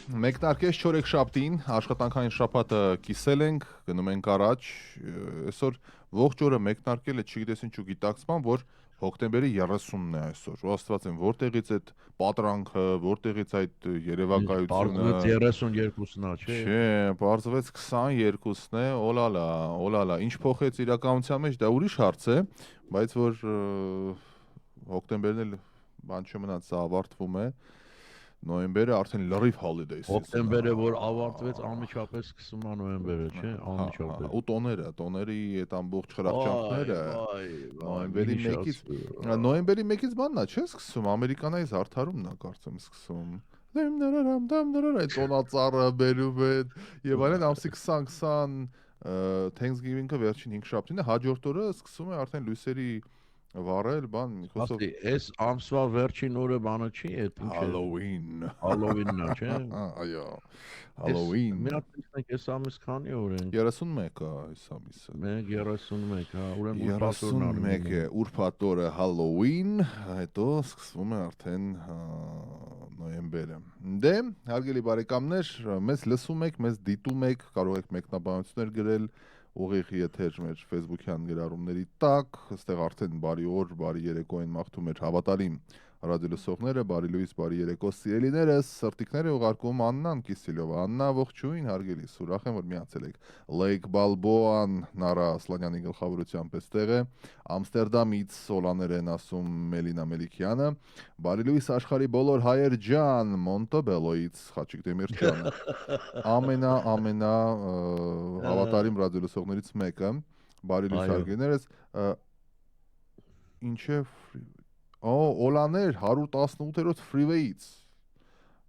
Մեկնարկեց չորեքշաբթին, աշխատանքային շաբաթը կիսել ենք, գնում ենք առաջ, այսօր ողջ օրը մեկնարկել է, չգիտես ինչու գիտակցման, որ հոկտեմբերի 30-ն է այսօր։ Ու Աստված իմ, որտեղից այդ պատրանքը, որտեղից այդ երևակայությունը։ Պարզվեց 32-ն է, չէ։ Չէ, պարզվեց 22-ն է, օլալա, ինչ փոխեց իրականության մեջ, դա ուրիշ հարց է, բայց որ հոկտեմբերն էլ բան չմնաց, սա ավարտվում է։ Նոյեմբերը արդեն լրիվ holiday season։ Հոկտեմբերը որ ավարտվեց, անմիջապես սկսում է նոյեմբերը, չէ, անմիջապես։ Ու տոների այդ ամբողջ խրախճանքները նոյեմբերի 1-ից բանն է, չէ՞ սկսում, ամերիկանայից արդարումն է կարծեմ սկսում։ Այդ տոնածառը բերում են եւ այլն, ամսի 20 Thanksgiving-ը վերջին 5 շաբթին է, հաջորդ օրը սկսում է արդեն լույսերի վառել, բան, խոսով Այս ամսվա վերջին օրը բանը չի, այդ ինչ է։ Halloween-ն է, չէ։ Այո, Halloween։ Մի հատ տեսնենք, այս ամիս քանի օր են։ 31 է այս ամիսը։ Մենք 31, հա, ուրեմն 31 է ուրբաթ օրը Halloween, հետո սկսվում է արդեն նոյեմբերը։ Դե, հարգելի բարեկամներ, մեզ լսում եք, մեզ դիտում եք, կարող եք մեկնաբանություններ գրել ուղիղ եթեր մեր Facebook-յան գրառումների տակ, այստեղ արդեն բարի օր, բարի երեկո են մաղթում մեր հավատալին ռադիոլսողները, բարի լույս, բարի երեկո սիրելիներս, սրտիկները ուղարկում Աննան Կիսիլովա։ Աննա, ողջույն, հարգելի, ուրախ եմ, որ միացել եք։ Լեյք Բալբոան Նարա Ասլանյանի գլխավորությամբ էստեղ է, Ամստերդամից Սոլաներ են ասում Մելինա Մելիքյանը, բարի լույս աշխարհի բոլոր հայեր ջան, Մոնտեբելոից Խաչիկ Դեմիրճյանը, ամենա հավատարիմ ռադիոլսողներից մեկը, բարի լույս հարգելիներս, ինչ է Օլաներ 118-րդ freeway-ից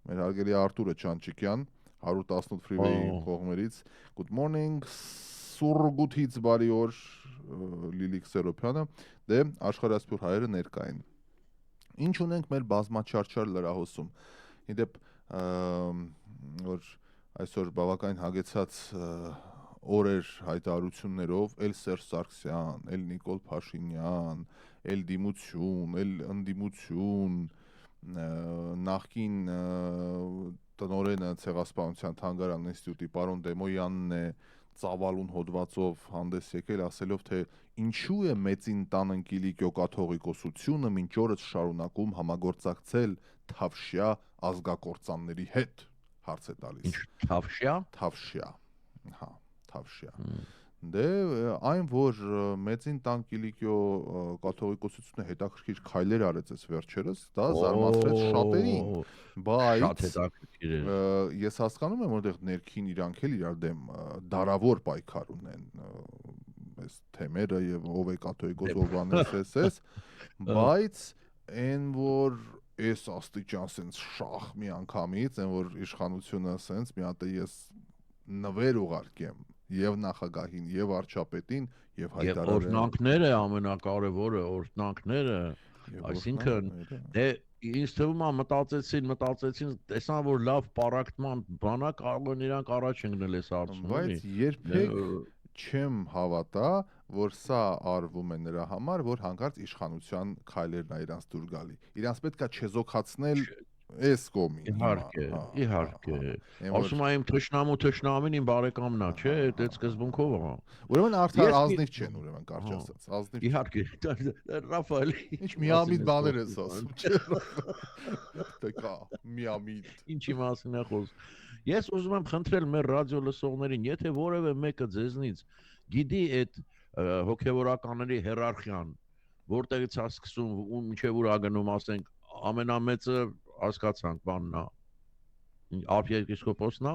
մեր հարգելի Արտուրը Չանչիկյան 118 freeway-ի կողմերից good morning Սուրգութից բարի օր Լիլիկ Սերոփյանը դե աշխարհասփյուր հայերը ներկային ինչ ունենք մեր բազմաչարչար լրահոսում իդեպ որ այսօր բավական հագեցած օրեր հայտարարություններով էլ Սերժ Սարգսյան, էլ Նիկոլ Փաշինյան, էլ դիմություն, էլ ընդդիմություն, նախկին տնօրենը Ցեղասպանության թանգարան ինստիտուտի պարոն Դեմոյանն է ծավալուն հոդվածով հանդես եկել ասելով թե ինչու է մեծին տան ընկիլի կյոկաթողիկոսությունը մինչ օրս շարունակում համագործակցել Թավշյա ազգակործանների հետ հարց է տալիս։ Թավշյա։ Հա, Թավշյա։ Դե այն որ մեծին տան Կիլիկիո կաթողիկոսությունը հետաքրքիր քայլեր արեց այս վերջերս, դա զարմացրեց շատերին, բայց ես հասկանում եմ որտեղ ներքին իրանք էլ իրար դեմ դարավոր պայքար ունեն այս թեմերը եւ ով է կաթողիկոս ով անես, բայց այն որ այս աստիճան sense շախ մի անգամից, այն որ իշխանությունը sense մի հատ ես նվեր ուղարկեմ եւ նախագահին եւ վարչապետին եւ հայտարարել օրհնանքները ամենակարևորը օրհնանքները այսինքն դե ինձ թվում է մտածեցին տեսան որ լավ պարակտման բանա կարող են իրանք առաջ ընկնել այս հարցում բայց երբեք չեմ հավատա որ սա արվում է նրա համար որ հանկարծ իշխանության քայլերն է իրանց դուր գալի իրանց պետքա չեզոքացնել Այս կողմին իհարկե ասում եմ թշնամին իմ բարեկամն է չէ դա սկզբունքով է ուրեմն արդար ազնիվ չեն ուրեմն կարճ ասած ազնիվ իհարկե Ռաֆայել ինչ միամիտ բաներ ես ասում չէ տեկա միամիտ ինչի մասին է խոսքը ես ուզում եմ խնդրել մեր ռադիո լսողներին եթե որևէ մեկը ձեզնից գիտի այդ հոգևորականների հիերարխիան որտեղից է սկսում ու մինչև ուր է գնում ասենք ամենամեծը հասկացանք բանն է արքիեպիսկոպոսն է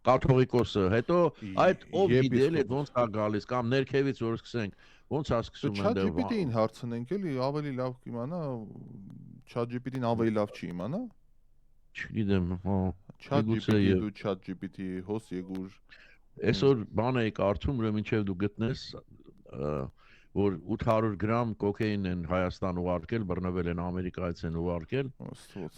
կաթողիկոսը հետո այդ ով գիտել է ոնց է գալիս կամ ներքևից որ սկսենք ոնց է սկսում այնտեղ ChatGPT-ին հարցնենք էլի ավելի լավ կիմանա ChatGPT-ին ավելի լավ չի իմանա չգիտեմ ChatGPT հոս Եգուր այսօր բան էի կարդում ուրեմն մինչև դու գտնես որ 800 գրամ կոկեին են Հայաստան ուղարկել, բռնվել են Ամերիկայից են ուղարկել։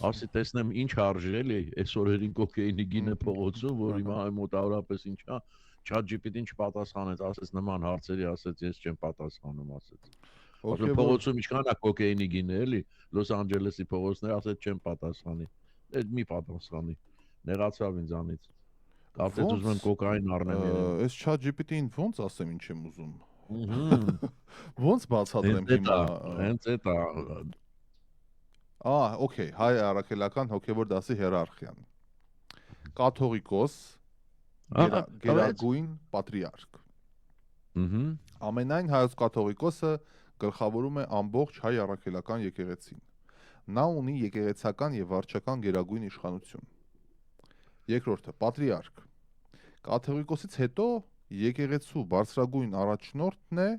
Ասի տեսնեմ ինչ արժի էլի, այս օրերին կոկեինի գինը փողոցում, որ հիմա մոտավորապես ինչա, ChatGPT-ին չպատասխանեց, ասեց նման հարցերի, ասեց ես չեմ պատասխանում, ասեց։ Ասում փողոցում ինչքան է կոկեինի գինը էլի, Լոս Անջելեսի փողոցները, ասեց չեմ պատասխանի։ այդ մի պատասխանի։ Նեղացավ ինձանից։ Կարծես ուզում եմ կոկային առնեմ երևի։ Այս ChatGPT-ին ոնց ասեմ ինչ եմ ուզում։ Ոնց բացատրեմ հիմա։ Հենց էդ է։ Okay, հայ առաքելական հոգևոր դասի հիերարխիան։ Կաթողիկոս, գերագույն պատրիարք։ Ամենայն հայոց կաթողիկոսը գլխավորում է ամբողջ հայ առաքելական եկեղեցին։ Նա ունի եկեղեցական եւ վարչական գերագույն իշխանություն։ Երկրորդը պատրիարք։ Կաթողիկոսից հետո եկեղեցու բարձրագույն առաջնորդն է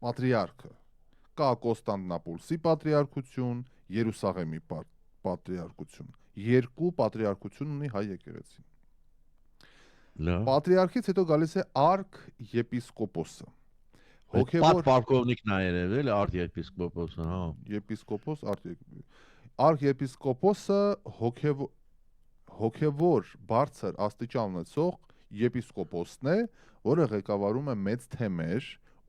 պատրիարքը։ Կա Կոստանդնապոլսի պատրիարքություն, Երուսաղեմի պատրիարքություն։ Երկու պատրիարքություն ունի հայ եկեղեցին։ Պատրիարքից հետո գալիս է արքեպիսկոպոսը։ Հոգևոր պարկովնիկն է երևել արքեպիսկոպոսը, հա։ Եպիսկոպոս, արքեպիսկոպոսը հոգևոր բարձր աստիճան ունեցող եպիսկոպոսն է, որը ղեկավարում է մեծ թեմեր,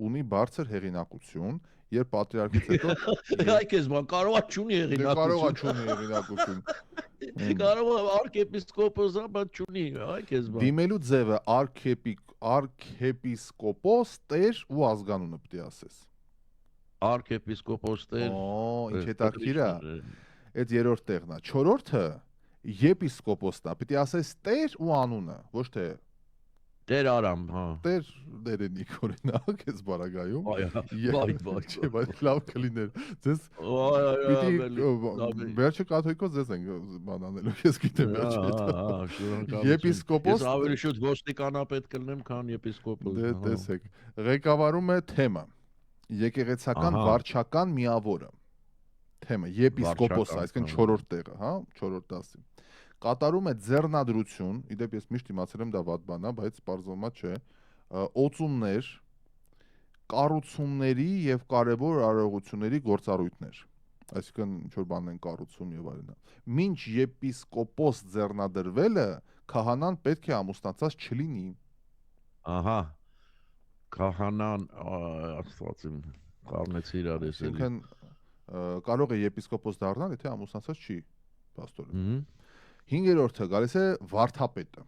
ունի բարձր հեղինակություն, երբ պատրիարքից հետո Այքես բան կարողա չունի հեղինակություն։ Կարող է արքեպիսկոպոսը, բայց չունի, այքես բան։ Դիմելու ձևը արքեպիսկոպոս տեր ու ազգանունը պետք է ասես։ Արքեպիսկոպոս տեր։ Ինչ հետաքրքիր է։ Այդ երրորդ տեղն է։ Չորրորդը եպիսկոպոսն է, պետք է ասես տեր ու անունը, ոչ թե Տեր Արամ, հա։ Տեր Դերենիկ օրինակ, այս բարագայում։ Բայ։ Չէ, բայց լավ կլիներ։ Ձեզ պիտի վերջը կաթողիկոս ձեզ են բանանելու, ես գիտեմ վերջը։ Եպիսկոպոս։ Ես ավելի շուտ ոստիկանապետ կլինեմ, քան եպիսկոպոս։ Դե տեսեք, ղեկավարում է թեմը։ Եկեղեցական վարչական միավորը։ Թեմը եպիսկոպոսը, այսինքն 4-րդ տեղը, հա, 4-րդ դասի։ Կատարում է ձեռնադրություն, իդեպ ես միշտ իմացել եմ դա վատ բան է, բայց պարզվում է չէ, օծումներ, կառուցումների եւ կարեւոր արարողությունների գործառույթներ։ Այսինքն ինչ որ բան են կառուցում եւ այլն։ Մինչ եպիսկոպոս ձեռնադրվելը քահանան պետք է ամուսնացած չլինի։ Ահա։ Քահանան աստված իմ կառնեցի իրար էսելի։ Այսինքն կարող է եպիսկոպոս դառնալ, եթե ամուսնացած չի, պաստորը։ 5-րդը գալիս է վարդապետը։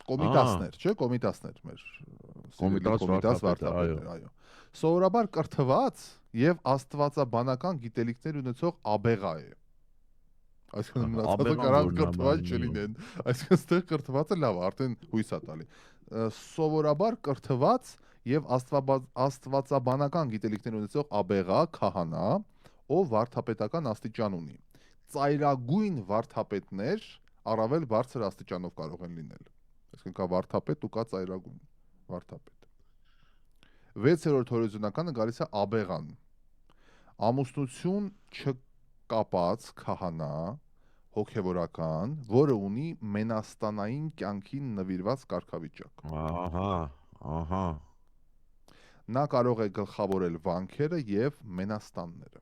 Կոմիտասներ, չէ՞, կոմիտասներ մեր կոմիտաս վարդապետներ, այո։ Սովորաբար կրթված եւ աստվածաբանական գիտելիքներ ունեցող աբեղա է։ Այսինքն մնացածը կարող կրթված չլինեն։ Այսինքն ստեղ կրթվածը լավ, արդեն հույս է տալի։ Սովորաբար կրթված եւ աստվածաբանական գիտելիքներ ունեցող աբեղա, քահանա, ով վարդապետական աստիճան ունի։ Ծայրագույն վարդապետներ առավել բարձր աստիճանով կարող են լինել։ Այսինքն կա վարդապետ ու կա ծայրագույն վարդապետ։ 6-րդ հորիզոնականը գալիս է աբեղան։ Ամուսնություն չկապած քահանա, հոգևորական, որը ունի մենաստանային կյանքին նվիրված կարգավիճակ։ Ահա։ Նա կարող է գլխավորել վանքերը եւ մենաստանները։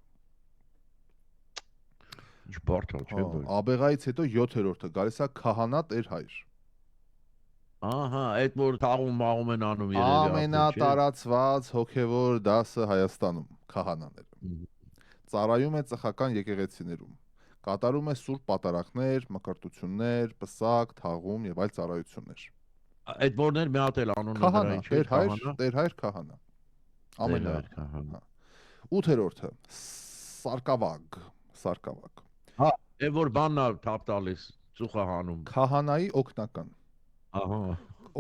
Ինչ բարդ է, չէ՞ բա։ Աբեղայից հետո 7-րդը գալիս է քահանա տեր հայր։ Ահա, այդ որ թաղում մաղում են անում երևի։ Ամենատարածված հոգևոր դասը Հայաստանում քահանաները։ Ծառայում է ծխական եկեղեցիներում։ Կատարում է սուրբ պատարագներ, մկրտություններ, պսակ, թաղում եւ այլ ծառայություններ։ Այդ որներ մի հատ էլ անունը դրա ինչ է, տեր հայր քահանա։ Ամենա քահանա։ 8-րդը սարկավագ։ Հա, այդ որ բանն է թափ տալիս, ծուխահանում։ Քահանայի օգնական։ Ահա։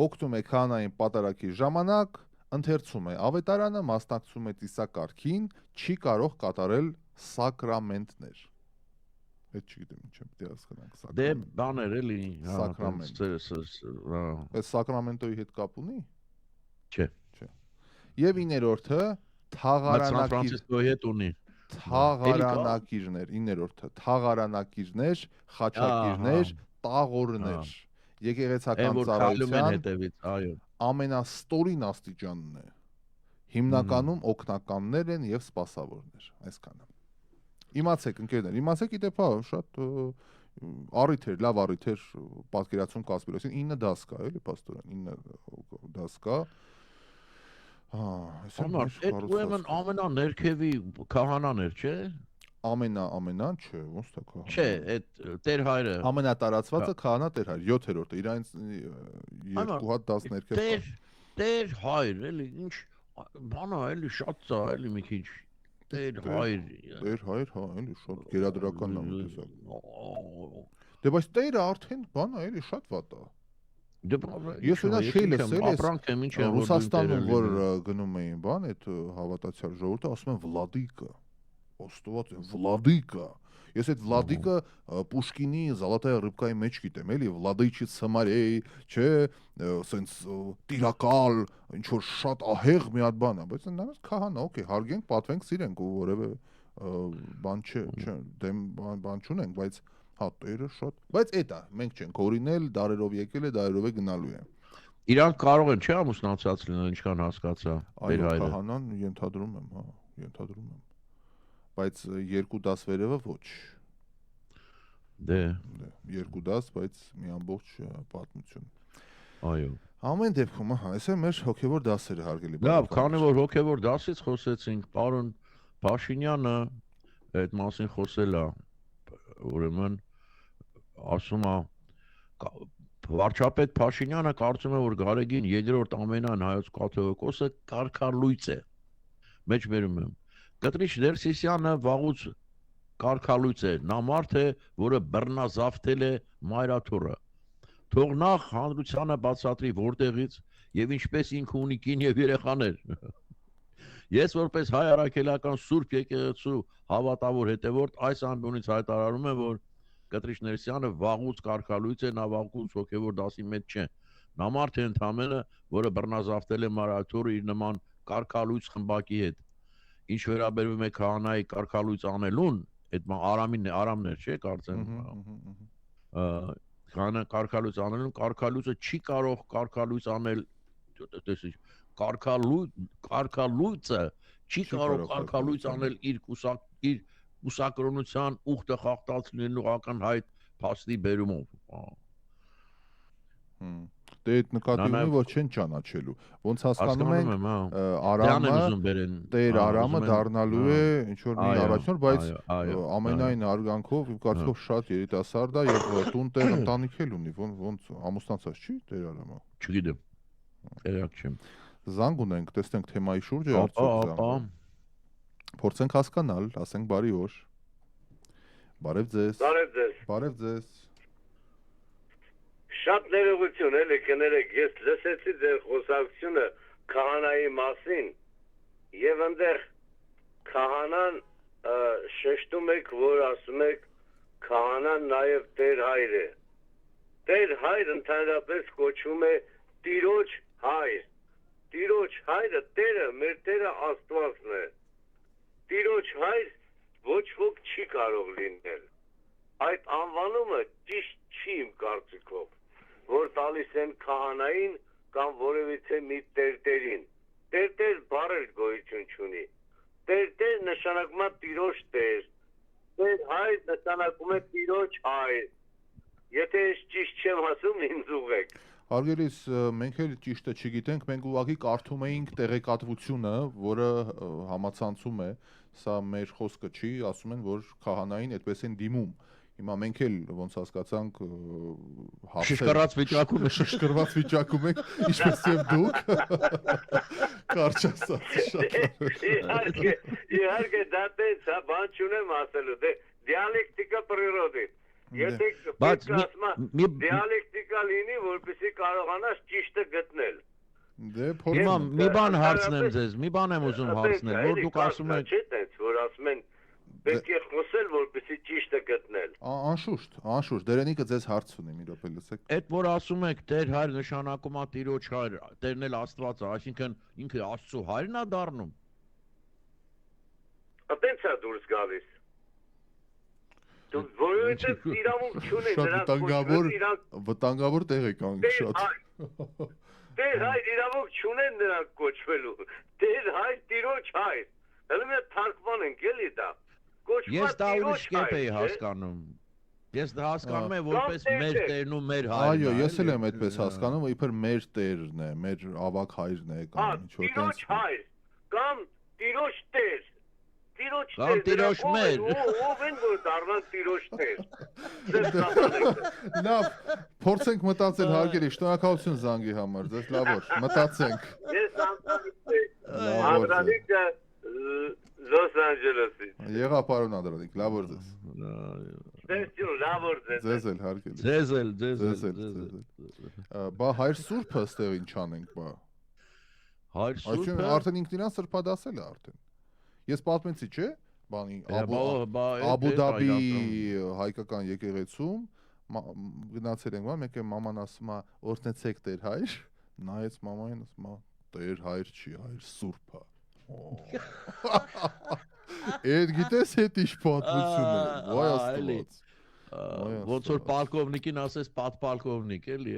Օգնում է քահանային պատարագի ժամանակ, ընթերցում է ավետարանը, մասնակցում է ծիսակարգին, չի կարող կատարել սակրամենտներ։ Այդ չգիտեմ ինչ եմ պետք է հասկանանք սակրամենտ։ Դե բաներ էլի, սակրամենտ։ Այս սակրամենտոյի հետ կապ ունի։ Չէ։ Եվ 9-րդը Ֆրանցիսկոյի հետ ունի։ Թաղարանակիրներ, 9-րդը թաղարանակիրներ, խաչակիրներ, տաղորներ։ Եկեղեցական ծառայության ամենաստորին աստիճանն է։ Հիմնականում օգնականներ են եւ սպասավորներ, այսքանը։ Իմացեք ընկերներ, իմացեք իդեպ շատ առիթ էր, լավ առիթ էր պատկերացում կազմելուց 9 դաս կա, էլի պաստորան, 9 դաս կա։ Ուրեմն ամենաներքևի քահանան էր, չէ՞։ ամենան չէ, ոնց դա քահանա։ Չէ, այդ Տեր հայրը։ Ամենատարածվածը քահանա Տեր հայր, 7-րդը, իրանց 2 հատ 10 ներքև կա։ Տեր հայր, էլի ինչ բանա, էլի շատ ծա, էլի մի քիչ Տեր հայր։ Տեր հայր, հա, էլի շատ գերադրական նամ տեսակ։ Դե բայց Տերը արդեն բանա, էլի շատ վատ է։ Ես ունա չէի լսել, Ռուսաստանում որ գնում էին բան, այդ հավատացյալ ժողովուրդը ասում են Վլադիկը, Ոստված է Վլադիկը։ Ես այդ Վլադիկը Պուշկինի Զալատայա ռыбկայի մեջ գիտեմ, էլի Վլադիչի Սմարեի, չէ, սենց տիրակալ, ինչ որ շատ ահեղ մի հատ բան է, բայց նայած քահանա, օքեյ, հարգենք, պատվենք, սիրենք ու որևէ բան չէ, դեմ բան չունենք, բայց հա Տերը շատ, բայց էդ է, մենք չենք օրինել, դարերով եկել է, դարերով է գնալու է։ Իրանք կարող են չէ ամուսնացած լինել, ինչքան հասկացա Տեր հայրը։ Այո, քահանան ենթադրում եմ, հա, ենթադրում եմ։ Բայց 2 դաս վերևը ոչ։ Դե 2 դաս, բայց մի ամբողջ պատմություն։ Այո։ Ամեն դեպքում, հա, այս է մեր հոգևոր դասերը հարգելի բարեկամներ։ Լավ, քանի որ հոգևոր դասից խոսեցինք, պարոն Փաշինյանը այդ մասին խոսել է, ուրեմն ասում է վարչապետ Փաշինյանը կարծում է, որ Գարեգին 3-րդ ամենայն հայոց կաթողիկոսը կարգալույծ է։ Մեջբերում եմ։ Կտրիչ Ներսիսյանը վաղուց կարգալույծ է, նա մարդ է, որը բռնազավթել է մայրաթորը։ Թող նախ հանրությանը բացատրի որտեղից եւ ինչպես ինքը ունի կին եւ երեխաներ։ Ես որպես հայ առաքելական Սուրբ եկեղեցու հավատավոր հետևորդ այս ամբյոնից հայտարարում եմ, որ Կտրիչ Ներսյանը վաղուց կարգալույծ է, նա վաղուց հոգևոր դասի մեջ չէ։ Նա մարդ է ընդամենը, որը բռնազավթել է մայրաթորը իր նման կարգալույծ խմբակի հետ։ Ինչ վերաբերվում է քահանայի կարգալույծ անելուն, այդ արամներ չէ, կարծեմ։ Կարգալույծ անելուն, կարգալույծը չի կարող կարգալույծ անել, տեսեք, կարգալույծը չի կարող կարգալույծ անել իր կուսակրոնության ուխտը խախտած լինելու ակնհայտ փաստի բերումով։ Դե այդ նկատի ունի, որ չեն ճանաչելու։ Ոնց հասկանում ենք, Արամը, Տեր Արամը դառնալու է ինչ-որ մի առաջնորդ, բայց ամենայն հարգանքով իմ կարծիքով շատ երիտասարդ է եւ տուն-տեղ ընտանիք էլ ունի, ոնց ամուսնացած չի Տեր Արամը։ Չգիտեմ։ Տեղյակ չեմ։ Զանգ ունենք, տեսնենք թեմայի շուրջ է արդյոք զանգ։ Փորձենք հասկանալ, ասենք բարի օր։ Բարև ձեզ։ Բարև ձեզ։ Շատ ներողություն էլի կներեք, ես լսեցի ձեր խոսակցությունը քահանայի մասին եւ այնտեղ քահանան շեշտում եք, որ ասում եք քահանան նաեւ Տեր հայր է։ Տեր հայր ընդհանրապես կոչվում է Տիրոջ հայր։ Տիրոջ հայրը Տերը, մեր Տերը Աստվածն է։ Տիրոջ հայր ոչ ոք չի կարող լինել։ Այդ անվանումը ճիշտ չի իմ կարծիքով, որ տալիս են քահանային կամ որևիցե մի տերտերին։ Տերտեր բառը գոյություն չունի։ Տերտեր նշանակում է Տիրոջ Տեր։ Տեր հայր նշանակում է Տիրոջ հայր։ Եթե ես ճիշտ չեմ ասում, ինձ ուղղեք։ Հարգելիս, մենք էլ ճիշտը չգիտենք, մենք ուղղակի կարդում էինք տեղեկատվությունը, որը համացանցում է, սա մեր խոսքը չի, ասում են, որ քահանային այդպես են դիմում։ Հիմա մենք էլ ոնց հասկացանք շշկռված վիճակում եք, ինչպես եւ դուք կարճ ասած շատ իհարկե դա տես, բան չունեմ ասելու, դե դիալեկտիկա պրիրոդի։ Եթե դիալեկտիկա լինի, որպեսզի կարողանաս ճիշտը գտնել։ Դե մի բան հարցնեմ ձեզ, մի բան եմ ուզում հարցնել, որ դուք ասում եք, չէ՞ տենց, որ ասում են պետք է խոսել, որպեսզի ճիշտը գտնել։ Անշուշտ, Դերենիկը ձեզ հարց ունի, մի րոպե լսեք։ Այդ որ ասում եք Տեր հայր նշանակում է Տիրոջ հայր, Տերն էլ Աստված է, այսինքն ինքը Աստծո հայրն է դառնում։ Տենց է դուրս գալիս։ Որովհետև իրավունք չունեն վտանգավոր տեղ եք անգ շատ։ Տեր հայր իրավունք չունեն նրանք կոչվելու։ Տեր հայր Տիրոջ հայր։ Հələ մենք թարգման ենք էլի դա։ Ես դա ուրիշ կերպ էի հասկանում։ Ես դա հասկանում եմ որպես մեր Տերն ու մեր հայրն։ Այո, ես էլ եմ այդպես հասկանում, իբր մեր Տերն է, մեր ավակ հայրն է կամ ինչ որ տենց։ Տիրոջ հայր կամ Տիրոջ Տեր։ Տիրոջներ։ Ով են որ դառնան տիրոջներ։ Լավ, փորձենք մտածել հարգելի, շնորհակալություն զանգի համար, ձեզ լավ օր, մտածենք։ Ես Անդրանիկը Լոս Անջելեսից։ Եղա պարոն Անդրանիկ, լավ օր ձեզ։ Լավ օր ձեզ։ Ձեզ էլ հարգելի։ Ձեզ էլ։ Բա հայր սուրբը ստեղ ինչ անենք, բա։ Հայր սուրբը արդեն ինքն իրան սրբադասել է արդեն։ Ես պատմեցի, չէ՞, բանի Աբու Դաբի հայկական եկեղեցում գնացել ենք, մեկ է մաման ասում է, օրհնեցեք Տեր հայր, նայեց մամային, ասում է, Տեր հայր չի, հայր սուրբ է։ Այդ գիտես հետ ինչ պատմություն է, վայ Աստված։ Ոնց որ պալկովնիկին ասես պատպալկովնիկ էլի,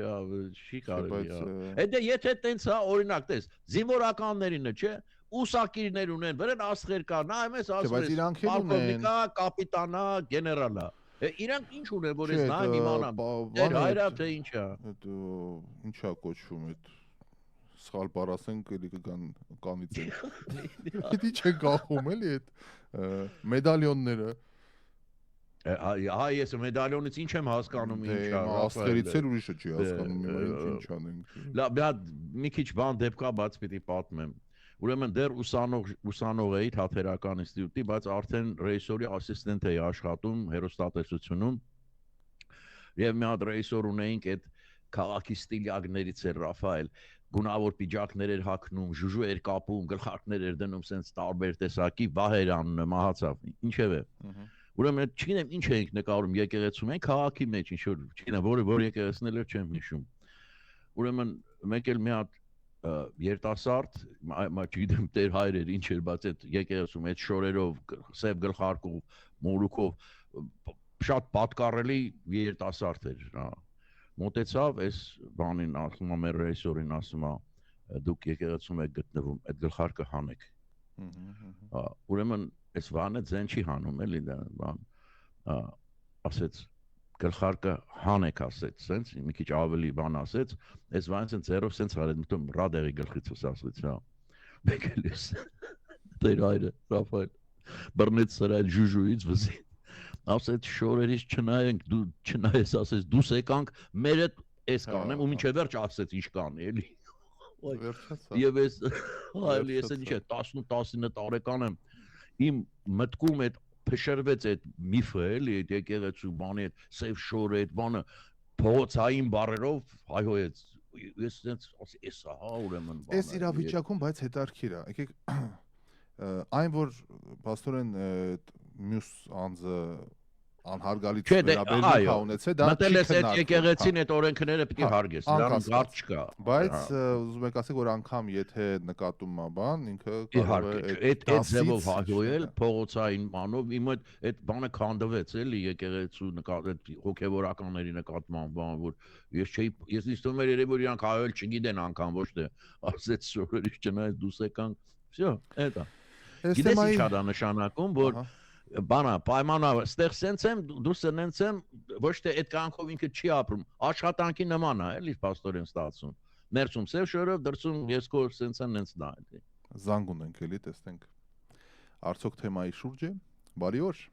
չի կարելի։ Այդ եթե տենց է, օրինակ տես, զինվորականներինը, չէ՞, ուսակիրներ ունեն, վրան աստղեր կա, նայում ես ասում ես պալկովնիկա, կապիտանա, գեներալա։ Իրանք ինչ ունեն, որ ես նայեմ իմանամ, Տեր հայրա թե ինչ է։ Ինչ է կոչվում այդ սխալ բառ ասենք էլի կգան կանից են։ Այդ ինչ է գախում էլի այդ մեդալյոնները։ Հա ես մեդալյոնից ինչ եմ հասկանում ինչ է։ Աստղերից էլ ուրիշը չի հասկանում ինչ անենք։ Լավ, մի քիչ բան դեպքա բաց պիտի պատմեմ։ Ուրեմն դեռ ուսանող էի թատերական ինստիտուտի, բայց արդեն ռեժիսորի ասիստենտ էի աշխատում հեռուստատեսությունում։ Եվ մի հատ ռեժիսոր ունեինք այդ քաղաքի ստիլյագներից էր Ռաֆայել, գունավոր պիջակներ էր հագնում, ժուժու էր կապում, գլխարկներ էր դնում, սենց տարբեր տեսակի, Վահեր անունը մահացավ, ինչևէ։ Ուրեմն չգիտեմ ինչ էինք նկարում եկեղեցում, այն քաղաքի մեջ ինչ որ, չգիտեմ որ եկեղեցնել էր չեմ հիշում։ Ուրեմն մեկ էլ մի հատ երիտասարդ, չգիտեմ Տեր հայր էր ինչ էր, բայց այդ եկեղեցում այդ շորերով, սև գլխարկով, մորուքով շատ պատկառելի երիտասարդ էր, մոտեցավ այս բանին ասում է մեր ռեժիսորին ասում է դուք եկեղեցում եք գտնվում, այդ գլխարկը հանեք։ Ուրեմն այս բանը ձեն չի հանում էլի դա բան, ասեց գլխարկը հանեք ասեց, սենց մի քիչ ավելի բան ասեց, այս բանը սենց ձեռով սենց արեց մտում ռադերի գլխիցս ասեց, հա։ Մեկ էլ ես Տեր հայրը Ռաֆայել բռնեց սրա ժուժուից վզի, ասեց շորերից չնայենք, դու չնայես ասեց դուս եկանք, մեր հետ էս կանեմ ու մինչև վերջ ասեց ինչ կանի էլի։ Եվ ես այլ ես ինչ է 18-19 տարեկան եմ, իմ մտքում այդ փշրվեց այդ միֆը էլի, այդ եկեղեցու բանի այդ սև շորը, այդ բանը փողոցային բառերով հայհոյեց։ Ես sense ասի էսա, հա ուրեմն բանը։ Էս իրավիճակում բայց հետարքիր է։ Եկեք այն որ աստորեն մյուս անձը անհարգալից վերաբերմունք ունեցել, դա մտել ես այդ եկեղեցին այդ օրենքները պիտի հարգես, դրան գարչ չկա։ Բայց ուզում եք ասեք որ անգամ եթե նկատում է բան, ինքը կարող է այդ ձևով հայհոյել փողոցային բանով, իմ այդ բանը քանդվեց էլի եկեղեցու նկատած հոգևորականների նկատմամբ բան, որ ես իստում եմ երևի որ իրանք հայհոյել չգիտեն անգամ ոչ թե ասեց շորերից չնայած դուս եկանք, всё, это։ Գիտես ինչ է դա նշանակում, որ բանա պայմանա ստեղ սենց եմ դուս սենց եմ ոչ թե այդ կանքով ինքը չի ապրում աշխատանքի նման է էլի պաստորեն ստացում ներսում սև շորով դրսում ես քո սենց եմ նենց դա էլի զանգ ունենք էլի տեսնենք արդյոք թեմայի շուրջ է բարի օր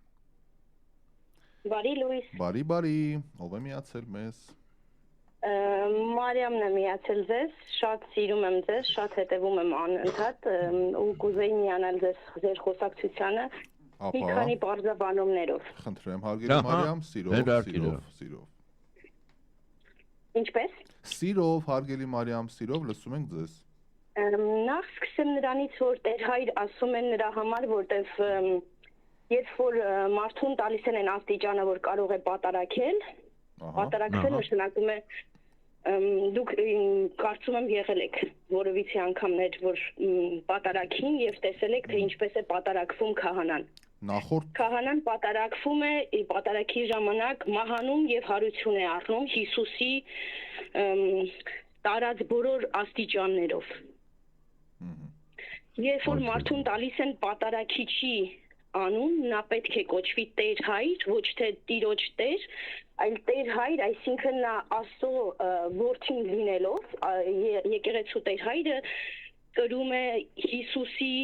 Բարի Լուիս Բարի ով է միացել մեզ Մարիամն է միացել ձեզ շատ սիրում եմ ձեզ շատ հետևում եմ անընդհատ ու կուզեի միանալ ձեր խոսակցությանը Մի քանի բարձրաբանումներով։ Խնդրեմ, հարգելի Մարիամ, սիրով։ Ինչպես։ Սիրով, հարգելի Մարիամ, սիրով լսում ենք ձեզ։ Նախ սկսեմ նրանից, որ Տեր հայր ասում են նրա համար, որտեվ երբ որ մարդուն տալիս են աստիճանը, որ կարող է պատարակել, պատարակել նշանակում է դուք կարծում եմ եղել եք որևիցե անգամներ, որ պատարակին եւ տեսել եք, թե ինչպես է պատարակվում քահանան։ Քահանան պատարակվում է, պատարակի ժամանակ մահանում եւ հարություն է առնում Հիսուսի տարած բոլոր աստիճաններով։ Երբ որ մարդուն տալիս են պատարակիչի անուն, նա պետք է կոչվի Տեր հայր, ոչ թե Տիրոջ Տեր, այլ Տեր հայր, այսինքն նա Աստծո որդին լինելով, եկեղեցու Տեր հայրը կրում է Հիսուսի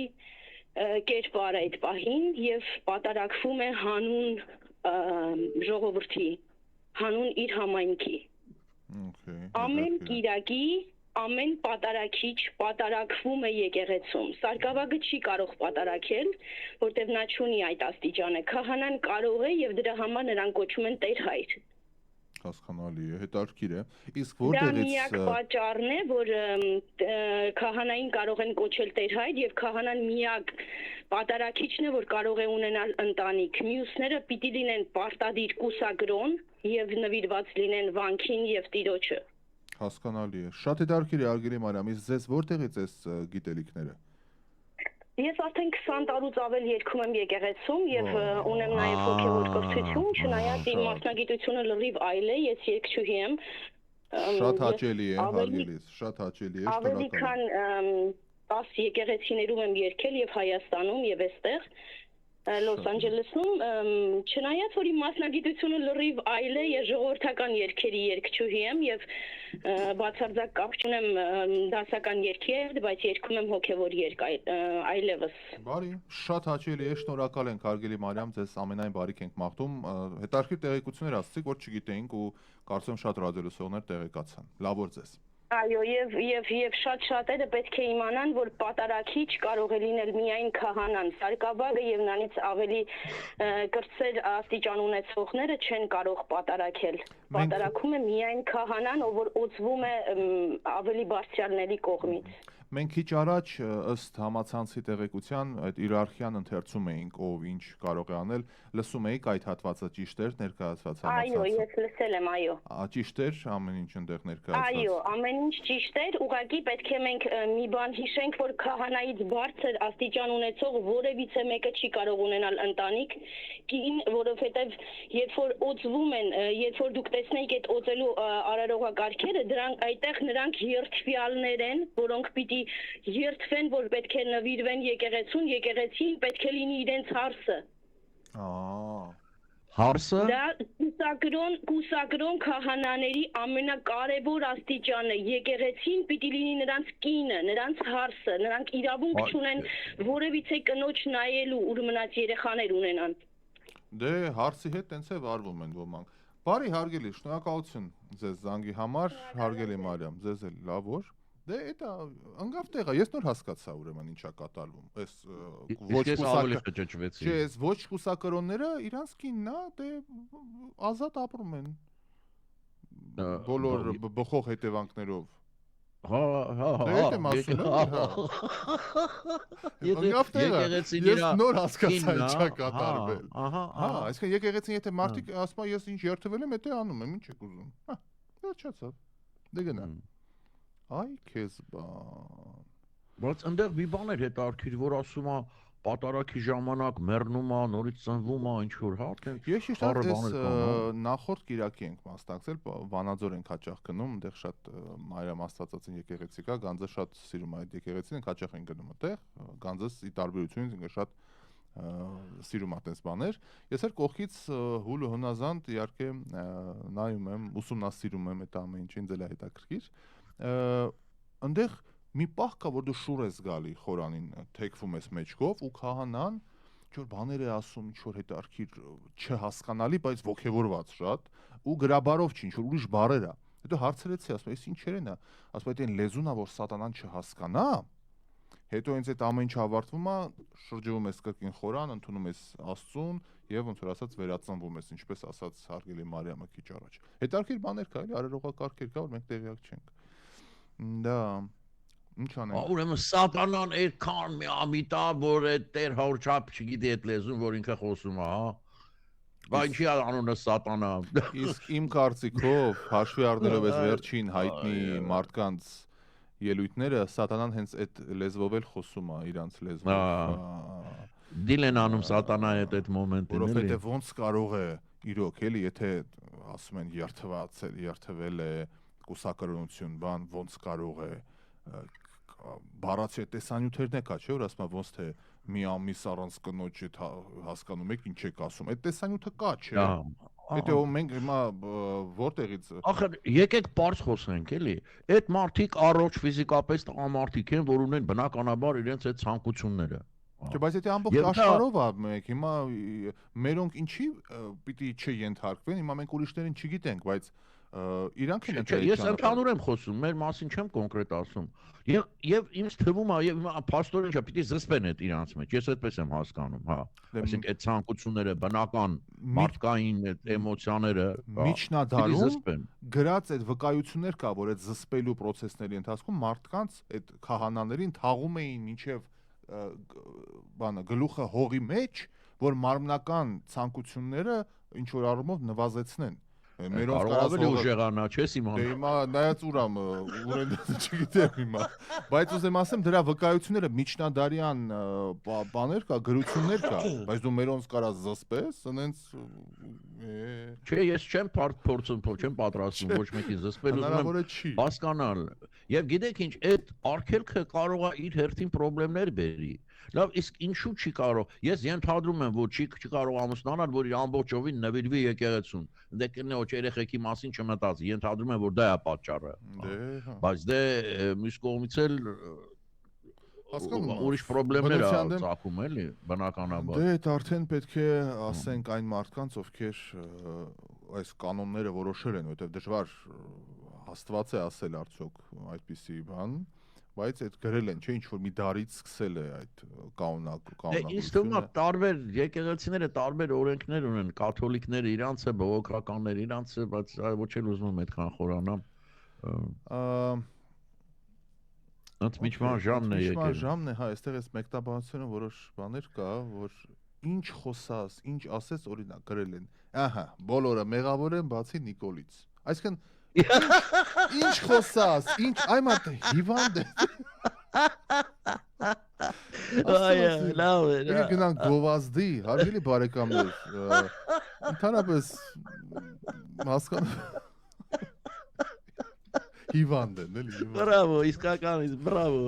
կերպար այդ պահին եւ պատարակվում է հանուն ժողովրդի, հանուն իր համայնքի։ Ամեն կիրակի ամեն պատարակիչ պատարակվում է եկեղեցում։ Սարգսակը չի կարող պատարակել, որտեղ նա չունի այդ աստիճանը։ Քահանան կարող է եւ դրա համար նրան կոչում են Տեր հայր։ Հասկանալի է, հետաքրքիր է։ Իսկ որտեղից դա միակ պատճառն է, որ քահանային կարող են կոչել Տեր հայր եւ քահանան միակ պատարակիչն է, որ կարող է ունենալ ընտանիք։ Մյուսները պիտի լինեն պարտադիր կուսակրոն եւ նվիրված լինեն վանքին եւ Տիրոջը։ Հասկանալի է։ Շատ հետաքրքիր է, Արգելի Մարիամ, իսկ ձեզ որտեղից է գիտելիքները։ Ես արդեն 20 տարուց ավել երգում եմ եկեղեցում եւ ունեմ նաեւ հոգեվոր կրթություն, չնայած իմ մասնագիտությունը լրիվ այլ է, ես երգչուհի եմ։ Շատ հաճելի է, Արգելիս, շատ հաճելի է, ավելի քան 10 եկեղեցիներում եմ երգել եւ Հայաստանում եւ այստեղ Լոս Անջելեսում, չնայած որ իմ մասնագիտությունը լրիվ այլ է, ես ժողովրդական երգերի երգչուհի եմ եւ բացարձակ կապ չունեմ դասական երգի հետ, բայց երգում եմ հոգեվոր երգ այլևս։ Բարի, շատ հաճելի է, շնորհակալ ենք Արգելի Մարիամ, ձեզ ամենայն բարիք ենք մաղթում։ Հետաքրքիր տեղեկություններ ասացիք, որ չգիտեինք ու կարծում շատ ռադիոլսողներ տեղեկացան։ Լավ օր ձեզ։ Այո, եւ շատ-շատերը պետք է իմանան, որ պատարակիչ կարող է լինել միայն քահանան։ Սարգսակը եւ նրանից ավելի կրտսեր աստիճան ունեցողները չեն կարող պատարակել։ Պատարակում է միայն քահանան, ով որ օծվում է ավելի բարձրալների կողմից։ Մենք քիչ առաջ ըստ համացանցի տեղեկության այդ իրարխիան ընթերցում էինք, ով ինչ կարող է անել, լսում էիք այդ հատվածը ճիշտ էր ներկայացված համացանցը։ Այո, ես լսել եմ, այո։ Ճիշտ էր, ամեն ինչ այնտեղ ներկայացված։ Այո, ամեն ինչ ճիշտ էր, ուղղակի պետք է մենք մի բան հիշենք, որ քահանայից բարձր աստիճան ունեցող որևիցե մեկը չի կարող ունենալ ընտանիք, կին, որովհետև երբ որ օծվում են, երբ որ դուք տեսնեիք այդ օծելու արարողակարգերը, դրանք այդտեղ նրանք երթվյալներ են, որոնք պիտի երթվեն, որ պետք է նվիրվեն եկեղեցուն, եկեղեցին պետք է լինի իրենց հարսը։ Հարսը։ Դա կուսակրոն քահանաների ամենակարևոր աստիճանը, եկեղեցին պիտի լինի նրանց կինը, նրանց հարսը, նրանք իրավունք չունեն որևիցե կնոջ նայելու, ուր մնաց երեխաներ ունենան։ Դե հարսի հետ տենց է վարվում են ոմանք։ Բարի հարգելի, շնորհակալություն ձեզ զանգի համար, հարգելի Մարիամ, ձեզ էլ լավ օր։ Դե դա անգավ տեղա, ես նոր հասկացա ուրեմն ինչա կատարվում։ Այս ոչ կուսակրոնները իրանց կինն է, դե ազատ ապրում են։ Բոլոր բխող հետևանքներով։ Անգավ տեղա, ես նոր հասկացա ինչա կատարվել։ Այսինքն եկեղեցին եթե մարդիկ ասում են ես ինչ երթվել եմ, դա անում եմ, ինչ եք ուզում։ Վերջացավ։ Դե գնա։ Այ քեզ բան։ Բայց այնտեղ մի բան էր հետաքրքիր, որ ասում է պատարակի ժամանակ մեռնում է, նորից ծնվում է, ինչ որ հարթ է։ Ես շիշտ այս նախորդ կիրակի ենք մասնակցել, Վանաձոր ենք հաճախ գնում, այնտեղ շատ Մարիամ Աստվածածին եկեղեցի կա, Գանձը շատ սիրում է այդ եկեղեցին, ենք հաճախ ենք գնում այդտեղ, Գանձս ի տարբերությունից ինքը շատ սիրում է այդպես բաներ։ Ես էլ կողքից հուլ ու հնազանդ իհարկե նայում եմ, ուսումնասիրում եմ այդ ամեն ինչը, ինձ էլ է հետաքրքիր։ Այնտեղ մի պահ կա, որ դու շուռ ես գալի խորանին, թեքվում ես մեջքով ու քահանան ինչ-որ բաներ է ասում, ինչ-որ հետաքրքիր չհասկանալի, բայց ոգևորված շատ ու գրաբարով չի, ինչ-որ ուրիշ բառեր է։ Հետո հարցրեցի, ասում եմ, «Էս ինչեր են»։ Ասում եմ, «Այդ լեզուն է, որ սատանան չհասկանա»։ Հետո ինձ այդ ամեն ինչը ավարտվում է, շրջվում ես կրկին խորան, ընդունում ես Աստծուն եւ ոնց որ ասած վերածնվում ես, ինչպես ասաց հարգելի Մարիամը քիչ առաջ։ Հետաքրքիր բաներ կա, էլի արարողակարգեր կա, որ մենք տեղյակ չենք։ Դա ինչ անենք։ Ուրեմն սատանան այդքան մի ամիտա, որ այդ Տեր հորչապ չգիտի այդ լեզուն, որ ինքը խոսում է, հա։ Բայց ինչի անունը սատանա։ Իսկ իմ կարծիքով, հաշվի առնելով այս վերջին հայտնի մարդկանց ելույթները, սատանան հենց այդ լեզվով էլ խոսում է, իրանց լեզվով։ Դիլ են անում սատանայի այդ մոմենտին, էլի։ Որովհետև ոնց կարող է իրոք, էլի, եթե ասում են երթվել է կուսակրոնություն, բան ոնց կարող է բառացի տեսանյութերն է կա, չէ՞ որ ասում է ոնց թե մի ամիս առանց կնոջ հասկանում եք ինչ եք ասում։ Այդ տեսանյութը կա, չէ՞։ Եթե մենք հիմա որտեղից Ախր եկեք բարձ խոսենք, էլի։ Այդ մարդիկ առողջ ֆիզիկապես տղամարդիկ են, որ ունեն բնականաբար իրենց այդ ցանկությունները։ Չէ, բայց դա ամբողջ աշխարհով է մեկ։ Հիմա մերոնք ինչի պիտի չենթարկվեն, հիմա մենք ուրիշներին չգիտենք, բայց իրանք են ընտրել։ Ես ընդհանուր եմ խոսում, մեր մասին չեմ կոնկրետ ասում։ Եվ ինձ թվում է, եւ փաստորեն չէ, պիտի զսպեն այդ իրանց մեջ։ Ես այդպես եմ հասկանում, հա։ Այսինքն այդ ցանկությունները, բնական, մարդկային այդ էմոցիաները միջնադարում գրած այդ վկայություններ կա, որ այդ զսպելու process-ների ընթացքում մարդկանց այդ քահանաներին թաղում էին մինչև գլուխը հողի մեջ, որ մարմնական ցանկությունները ինչ որ առումով նվազեցնեն։ Մերոնց ավելի ուժեղանա, չես իմանում։ Դե հիմա նայած ուրամ, ուրեն չգիտեմ հիմա։ Բայց ուզեմ ասեմ, դրա վկայությունները միջնադարյան բաներ կա, գրություններ կա, բայց դու մերոնց կարաս զսպես, ասենց Չէ, ես չեմ փորձում, չեմ պատրաստվում ոչ մեկի զսպել, ուզում եմ հասկանալ։ Եվ գիտեք ինչ, այդ արգելքը կարող է իր հերթին խնդիրներ բերի։ Լավ, իսկ ինչու չի կարող։ Ես ենթադրում եմ, որ չի կարող ամուսնանալ, որ իր ամբողջովին նվիրվի եկեղեցուն։ Դե կնոջ երեխեքի մասին չմտածի, ենթադրում եմ, որ դա է պատճառը։ Բայց դե մյուս կողմից էլ ուրիշ խնդիրներ ա ծագում էլի, բնականաբար։ Դե դա արդեն պետք է ասենք այն մարդկանց, ովքեր այս կանոնները որոշել են, որովհետև դժվար Աստված է ասել արդյոք այդպիսի բան, բայց այդ գրել են, չէ, ինչ որ մի դարից սկսել է այդ կանոնակությունը։ Ինձ թվում է տարբեր եկեղեցիները տարբեր օրենքներ ունեն, կաթոլիկները իրանցը, բողոքականները իրանցը, բայց ոչ էլ ուզում եմ այդքան խորանամ։ Ընդմիջման ժամն է եկել։ Ընդմիջման ժամն է, հա, այստեղ էս մեկնաբանությունը որոշ բաներ կա, որ ինչ խոսած, ինչ ասես, օրինակ գրել են։ Ահա, բոլորը մեղավոր են, բացի Նիկոլից։ Այսինքն ինչ խոսած, ինչ այ մարդը հիվանդ է։ Այո, լավ է։ Մենք գնանք գովազդի, հարգելի բարեկամներ։ Ընդհանրապես հասկանում հիվանդ են, էլի։ Բրավո, իսկականից, բրավո։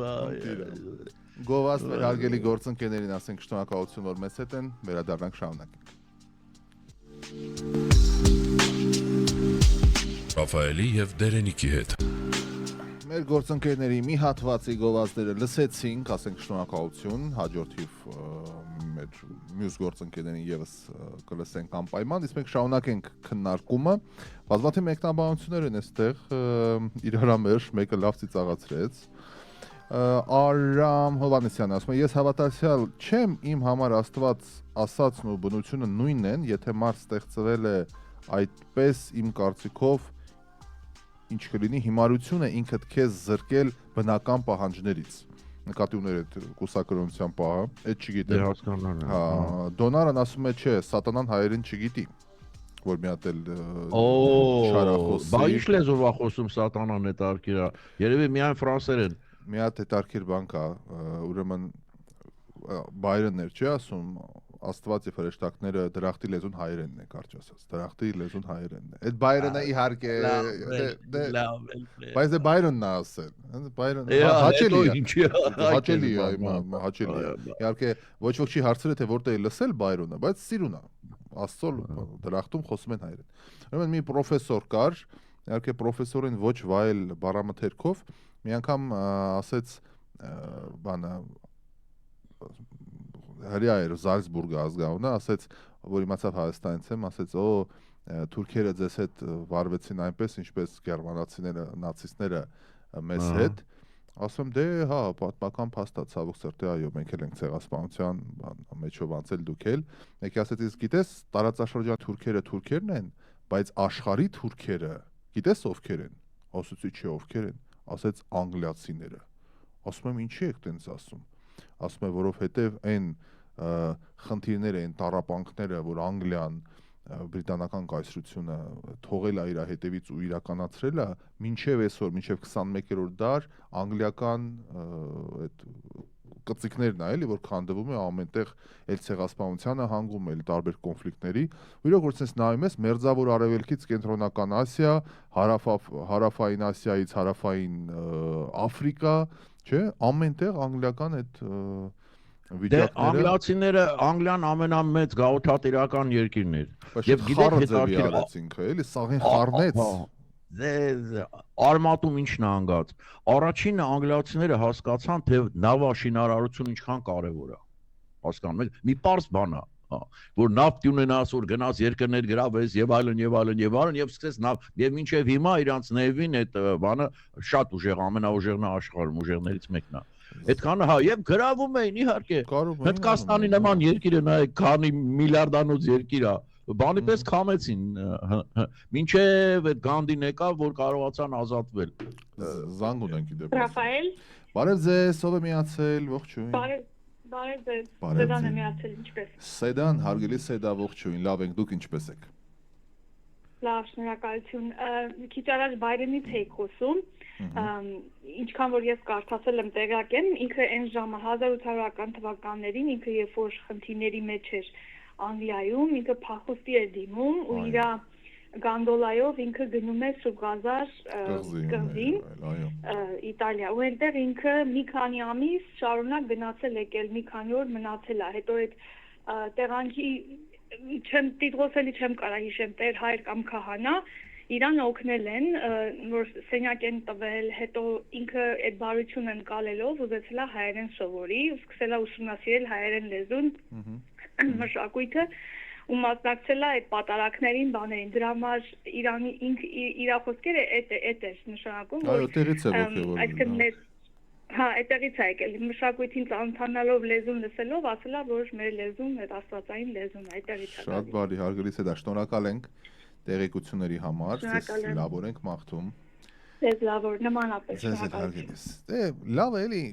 Գովազդ մեր հարգելի գործընկերներին ասենք շնորհակալություն, որ մեզ հետ են, վերադառնանք շարունակենք։ Ռաֆայելի եւ Դերենիկի հետ։ Մեր գործընկերների մի հատվածի գովազդերը լսեցինք, ասենք շնորհակալություն, հաջորդիվ մեր մյուս գործընկերներին եւս կլսենք անպայման, իսկ մենք շարունակենք քննարկումը։ Բազմաթիվ մեկնաբանություններ են այստեղ, իրարամերժ մեկը լավ ծիծաղացրեց։ Արամ Հովանեսյանը ասում է, ես հավատացյալ չեմ, իմ համար Աստված ասածն ու բնությունը նույնն են, եթե մարդ ստեղծվել է այդպես իմ կարծիքով ինչ կլինի հիմարություն է ինքդ քեզ զրկել բնական պահանջներից։ Նկատի ուներ այդ կուսակրոնության պահը, այդ չգիտեմ։ Դե հասկանալի է։ Հա, Դոնարան ասում է, չէ, սատանան հայերեն չգիտի, որ մի հատ էլ շարախոսի։ Բա ինչ լեզվով է խոսում սատանան այդ արկիրա։ Երևի միայն ֆրանսերեն։ Մի հատ այդ արկիր բան կա, ուրեմն Բայրոններ չի ասում, Աստված եւ հրեշտակները դրախտի լեզուն հայերենն է, կարճ ասած։ Դրախտի լեզուն հայերենն է։ Այդ Բայրոնը իհարկե բայց դե Բայրոնն է ասել։ Բայրոնը հաճելի է, հաճելի է։ Իհարկե ոչ ոք չի հարցրել թե որտեղ է լսել Բայրոնը, բայց սիրուն է։ Աստծո դրախտում խոսում են հայերեն։ Ուրեմն մի պրոֆեսոր կար, իհարկե պրոֆեսորին ոչ վայել բառամթերքով մի անգամ ասեց բանը հրյա էր Զալցբուրգը ազգանունը, ասեց, որ իմացավ Հայաստանից եմ, ասեց, թուրքերը ձեզ հետ վարվեցին այնպես, ինչպես գերմանացիները, նացիստները մեզ հետ, ասում դե, հա, պատմական փաստ է, ցավոք սրտի, այո, մենք էլ ենք ցեղասպանության մեջով անցել դուք էլ, մեկի ասեց, իսկ գիտես, տարածաշրջան թուրքերը թուրքերն են, բայց աշխարհի թուրքերը, գիտես ովքեր են, ասեցի չէ ովքեր են, ասեց անգլիացիները, ասում եմ ինչի եք տենց ասում, ասում եմ որովհետև այն խնդիրները, այն տառապանքները, որ Անգլիան բրիտանական կայսրությունը թողել է իր հետևից ու իրականացրել է, մինչև այսօր, մինչև 21-րդ դար անգլիական այդ կծիկներն է, էլի, որ քանդվում է ամենտեղ էլ ցեղասպանությանը հանգում, էլ տարբեր կոնֆլիկտների, ու իրոք որ sense նայում ես մերձավոր արևելքից կենտրոնական Ասիա, հարավային Ասիայից հարավային Աֆրիկա, չէ, ամենտեղ անգլիական այդ Անգլիացիները Անգլիան ամենամեծ գաղութատիրական երկիրն էր։ Եվ գիտեք հետաքրքիր, էլի սաղին խառնեց։ Արմատում ինչն է անգած։ Առաջինը անգլիացիները հասկացան, թե նավաշինարարությունը ինչքան կարևոր է։ հասկանում եք, մի պարզ բան է, որ նավթ ունենաս, որ գնաս երկրներ գրավես եւ այլն եւ սկսես եւ մինչեւ հիմա իրանց նեվին այդ բանը շատ ուժեղ, ամենաուժեղն է աշխարհում, ուժեղներից մեկն է։ Այդքանը հա եւ գրավում էին իհարկե։ Հնդկաստանի նման երկիրը նայեք, քանի միլիարդանոց երկիր է, բանի պես քամեցին, մինչեւ այդ Գանդին եկավ, որ կարողացան ազատվել։ Զանգ ունենք իդեպ։ Ռաֆայել։ Բարև ձեզ, ով է միացել, ողջույն։ Բարև ձեզ, Սեդան է միացել, ինչպես։ Սեդան, հարգելի Սեդա, ողջույն, լավ ենք, դուք ինչպես եք։ Լավ, շնորհակալություն։ Քիչ առաջ Բայրենից էի խոսում, ինչքան որ ես կարդացել եմ տեղյակ եմ, ինքը այն ժամը 1800-ական թվականներին ինքը երբ որ խնդիրների մեջ էր Անգլիայում, ինքը փախուստի էր դիմում ու իր գանդոլայով ինքը գնում է Սուբգազար կղզին, Իտալիա, ու այնտեղ ինքը մի քանի ամիս շարունակ գնացել եկել, մի քանի օր մնացել է, հետո այդ տեղանքի տիտղոսելի չեմ կարա հիշեմ, տեր հայր կամ քահանա, իրան օգնել են, որ սենյակ են տվել, հետո ինքը այդ բարությունը ընկալելով ուզեցել է հայերեն սովորի, սկսել է ուսումնասիրել հայերեն լեզուն, մշակույթը, ու մասնակցել է այդ պատարակներին, բաներին, դրա համար Իրանի իր խոսքերը այդ էր նշանակում, որ այդտեղից է ոգևորվել։ Հա, այդտեղից է եկել, մշակույթին ծանոթանալով լեզուն լսելով, ասել է, որ մեր լեզուն այդ աստվածային լեզուն է, այդտեղից է։ Շատ բարի, հարգելի Սեդա, շնորհակալ ենք տեղեկությունների համար, ձեզ լավոր ենք մաղթում։ Ձեզ լավոր, նմանապես շնորհակալություն։ Դե լավ է, էլի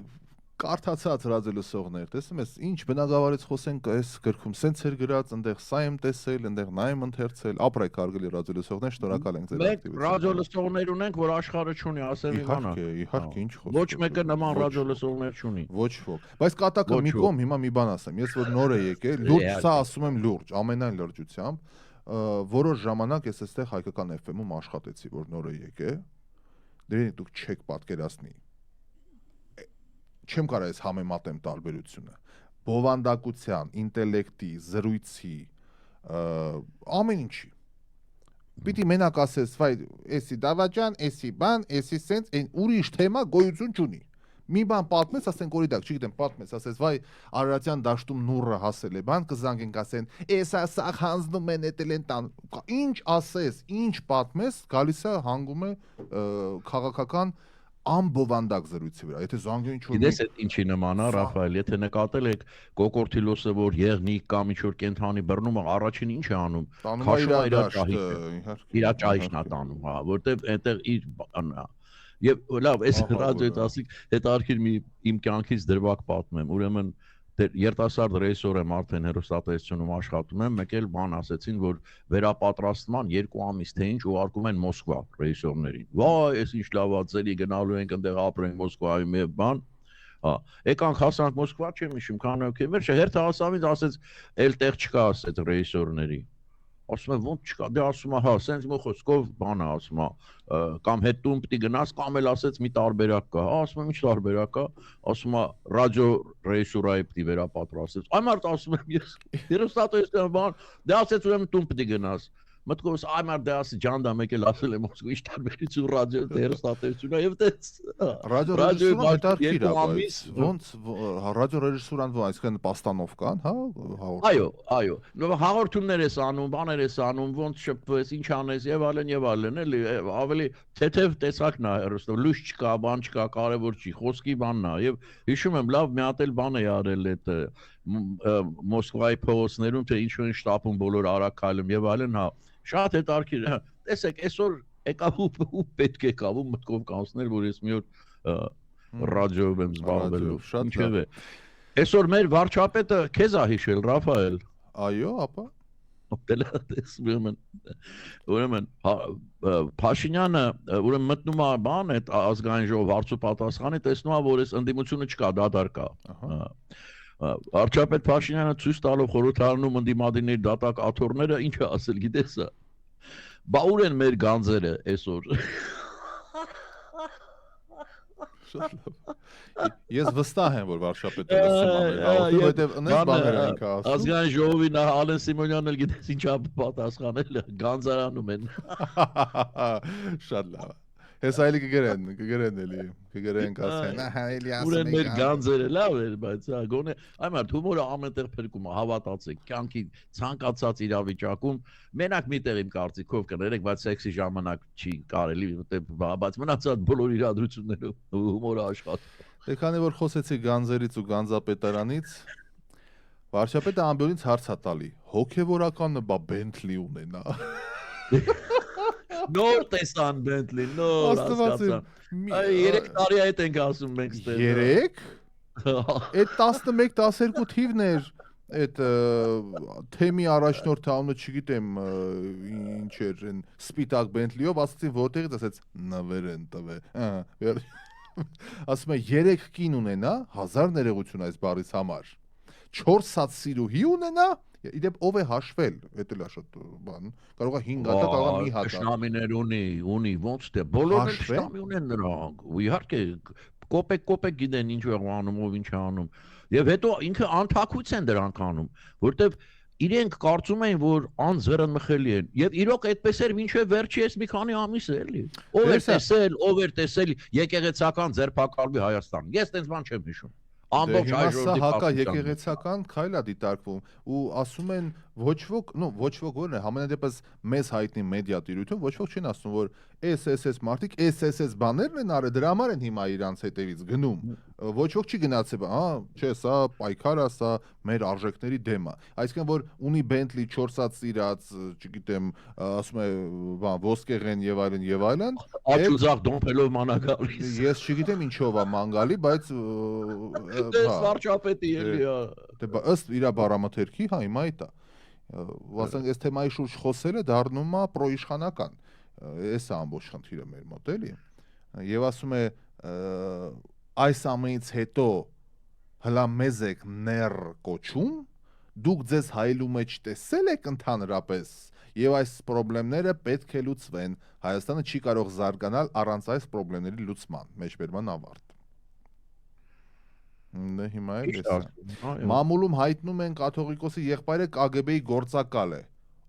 կարդացած ռադիոլսողներ, տեսնում ես, ինչ բնագավառից խոսենք այս գրքում, սենց էր գրած, այնտեղ սա եմ տեսել, այնտեղ նա եմ ընթերցել, ապրեք հարգելի ռադիոլսողներ, շնորհակալ ենք ձեր ակտիվությանը։ Մենք ռադիոլսողներ ունենք, որ աշխարհը չունի, ասեմ իմանաք։ Իհարկե, ինչ խոսք։ Ոչ մեկը նման ռադիոլսողներ չունի։ Ոչ ոք։ Բայց կատակը մի կողմ, հիմա մի բան ասեմ, ես որ նոր եմ եկել, լուրջ, սա ասում եմ լուրջ, ամենայն լրջությամբ, որոշ ժամանակ ես այստեղ հայկական FM-ում աշխատեցի, որ նոր եմ եկել, դրին դուք չեք պատկերացնի։ Չեմ կարող ես համեմատեմ տարբերությունը բովանդակության, ինտելեկտի, զրույցի, ամեն ինչի։ Պիտի մենակ ասես, վայ, էսի դավաճան, էսի բան, էսի սենց, այն ուրիշ թեմա գոյություն չունի։ Մի բան պատմես, ասենք օրինակ, չգիտեմ, պատմես, ասես, վայ, Արարատյան դաշտում նուրը հասել է, բան կզանգենք ասեն, էսա սաղ հանձնում են, էտել են տան։ Ինչ ասես, ինչ պատմես, գալիս է հանգում է քաղաքական ամբովանդակ զրույցի վրա, եթե զանգեն ինչ-որ Գիտես այդ ինչի նման է, Ռաֆայել, եթե նկատել եք կոկորտիլոսը, որ եղնիկ կամ ինչ-որ կենթանի բռնում է, առաջին ինչ է անում, քաշում է իր ճահիճն է տանում, հա, որտեվ այնտեղ իր եւ լավ, այս ռադիոյից ասիկ, հետարքիր մի իմ կյանքից դրվակ պատմեմ, ուրեմն երիտասարդ ռեժիսոր եմ արդեն հեռուստատեսությունում աշխատում եմ, մեկ էլ բան ասեցին, որ վերապատրաստման 2 ամիս թե ինչ ուղարկում են Մոսկվա ռեժիսորներին։ Վայ, այս ինչ լավացելի գնալու ենք այնտեղ ապրենք Մոսկվայում եւ բան։ Հա, եկանք հասանք Մոսկվա, չեմ հիշում, քանի օքեյ, վերջը հերթը հասավ ինձ ասեց, «Էլ տեղ չկա» ասեց ռեժիսորների։ Ասում եմ, ոնց չկա, դե ասում է, հա, սենց մի խոսքով բան է, ասում է, կամ հետում պիտի գնաս, կամ էլ ասեց մի տարբերակ կա, ասում եմ, ինչ տարբերակ կա, ասում է, ռադիո ռեժիսուրայի պիտի վերապատրաստես, այ մարդ ասում եմ, ես հեռուստատեսության բան, դե ասեց ուրեմն տուն պիտի գնաս, մտքովս այ մարդ դե ասի ջանդա մեկ էլ ասել եմ, ասում ինչ տարբերություն ռադիո հեռուստատեսությունն եւ դες ռադիո ռեժիսուրան հետաքրքիր է, բայց ոնց ռադիո ռեժիսուրան այսքան պաստանովկան, հա, այո, հաղորդումներ ես անում, բաներ ես անում, ոնց շփվես, ինչ անես եւ այլն, էլի ավելի թեթև տեսակն է հեռուստա, լույս չկա, բան չկա, կարևոր չի, խոսքի բանն է եւ հիշում եմ լավ մի հատ էլ բան է արել այդ Մոսկվայի փողոցներում թե ինչ-որ շտապում բոլոր արաքայլում եւ այլն, հա, շատ հետաքրքիր է, տեսեք, այսօր եկավ ու պետք է եկավ ու մտքով կանցնել, որ ես մի օր ռադիոյով եմ զբաղվելու, ինչև է։ Այսօր մեր վարչապետը քեզ է հիշել, Ռաֆայել։ Այո, ապա։ Ուրեմն Փաշինյանը ուրեմն մտնում է բան այդ ազգային ժողով հարցու պատասխանի, տեսնում է, որ այս ընդդիմությունը չկա, դադար կա։ Վարչապետ Փաշինյանը ցույց տալով խորհրդարանում ընդդիմադիրների դատակ աթոռները ինչ է ասել, գիտես։ Բա ուր են մեր գանձերը այսօր։ Ես վստահ եմ, որ վարչապետը լսում է, որովհետև այնպես բաներ են ասում։ Ազգային ժողովի նա Ալեն Սիմոնյանն էլ գիտես ինչա պատասխանել, գանձարանում են։ Շատ լավ։ Հեսա էլի կգրեն էլի, կգրեն կասեն, Էլիասը Ուրեն մեր գանձերը լավ էր, բայց գոնե այ մարդ հումորը ամենտեղ փրկում է, հավատացեք, կյանքի ցանկացած իրավիճակում մենակ մի տեղ իմ կարծիքով կներեք, բայց սեքսի ժամանակ չի կարելի, բայց մնացած բոլոր իրադրություններով հումորը աշխատում։ Դե քանի որ խոսեցի գանձերից ու գանձապետարանից, վարչապետը ամբողջից հարց է տալի, հոգևորականը բա Bentley ունենա։ Նոր տեսան Bentley, նոր հասկացան։ Այ 3 տարի այդ ենք ասում մենք ստեղ։ 3 Այդ 11-12 թիվն էր այդ թեմի առաջնորդը անունը չգիտեմ ինչ էր այն սպիտակ Bentley-ով ասացի որտեղից ասեց նվեր են տվել։ Ասում է 3 կին ունենա 1000 ներողություն այս բառից համար 4 հատ սիրուհի ունենա Իդեպ ով է հաշվել, դա էլ է շատ բան, կարող է 5 հատ, կարող է մի հատ։ Շնամիներ ունի, ոնց թե բոլորը շնամի ունեն նրանք։ Ու իհարկե կոպեկ գիտեն ինչ է անում, ով ինչ է անում։ Եվ հետո ինքը անթակույց են դրանք անում, որտեվ իրենք կարծում են, որ անձեռնմխելի են։ Եվ իրոք այդպես էր մինչև վերջի էս մի քանի ամիս էլի։ Ով էր տեսել եկեղեցական ձերբակալվի Հայաստան։ Ես տենց բան չեմ հիշում։ Ամբողջ այժմ հակա եկեղեցական քայլ է դիտարկվում ու ասում են ոչ ոք որն է համենայնդեպս մեզ հայտնի մեդիա տիրույթում ոչ ոք չեն ասում որ SSS մարդիկ SSS բաներն են արել դրա համար են հիմա իրանց հետևից գնում ոչ ոք չի գնացել չէ սա պայքար է սա մեր արժեքների դեմ է այսինքն որ ունի Bentley 4 հատ սիրած չգիտեմ ասում է բան ոսկեղեն եւ այլն աչուզախ դոմփելով մանագալիս ես չգիտեմ ինչով է մանգալի բայց վարչապետի էլի դե ըստ իր բառամթերքի հիմա այդ է ասենք այս թեմայի շուրջ խոսելը դառնում է պրոիշխանական Էս է ամբողջ խնդիրը մեր մոտ էլի եւ ասում է այս ամենից հետո հլա մեզ եք ներ կոչում դուք ձեզ հայելու մեջ տեսել եք ընդհանրապես եւ այս խնդիրները պետք է լուծվեն Հայաստանը չի կարող զարգանալ առանց այս խնդիրների լուծման մեջբերման ավարտ Դե հիմա էլ մամուլում հայտնում են կաթողիկոսի եղբայրը KGB-ի գործակալ է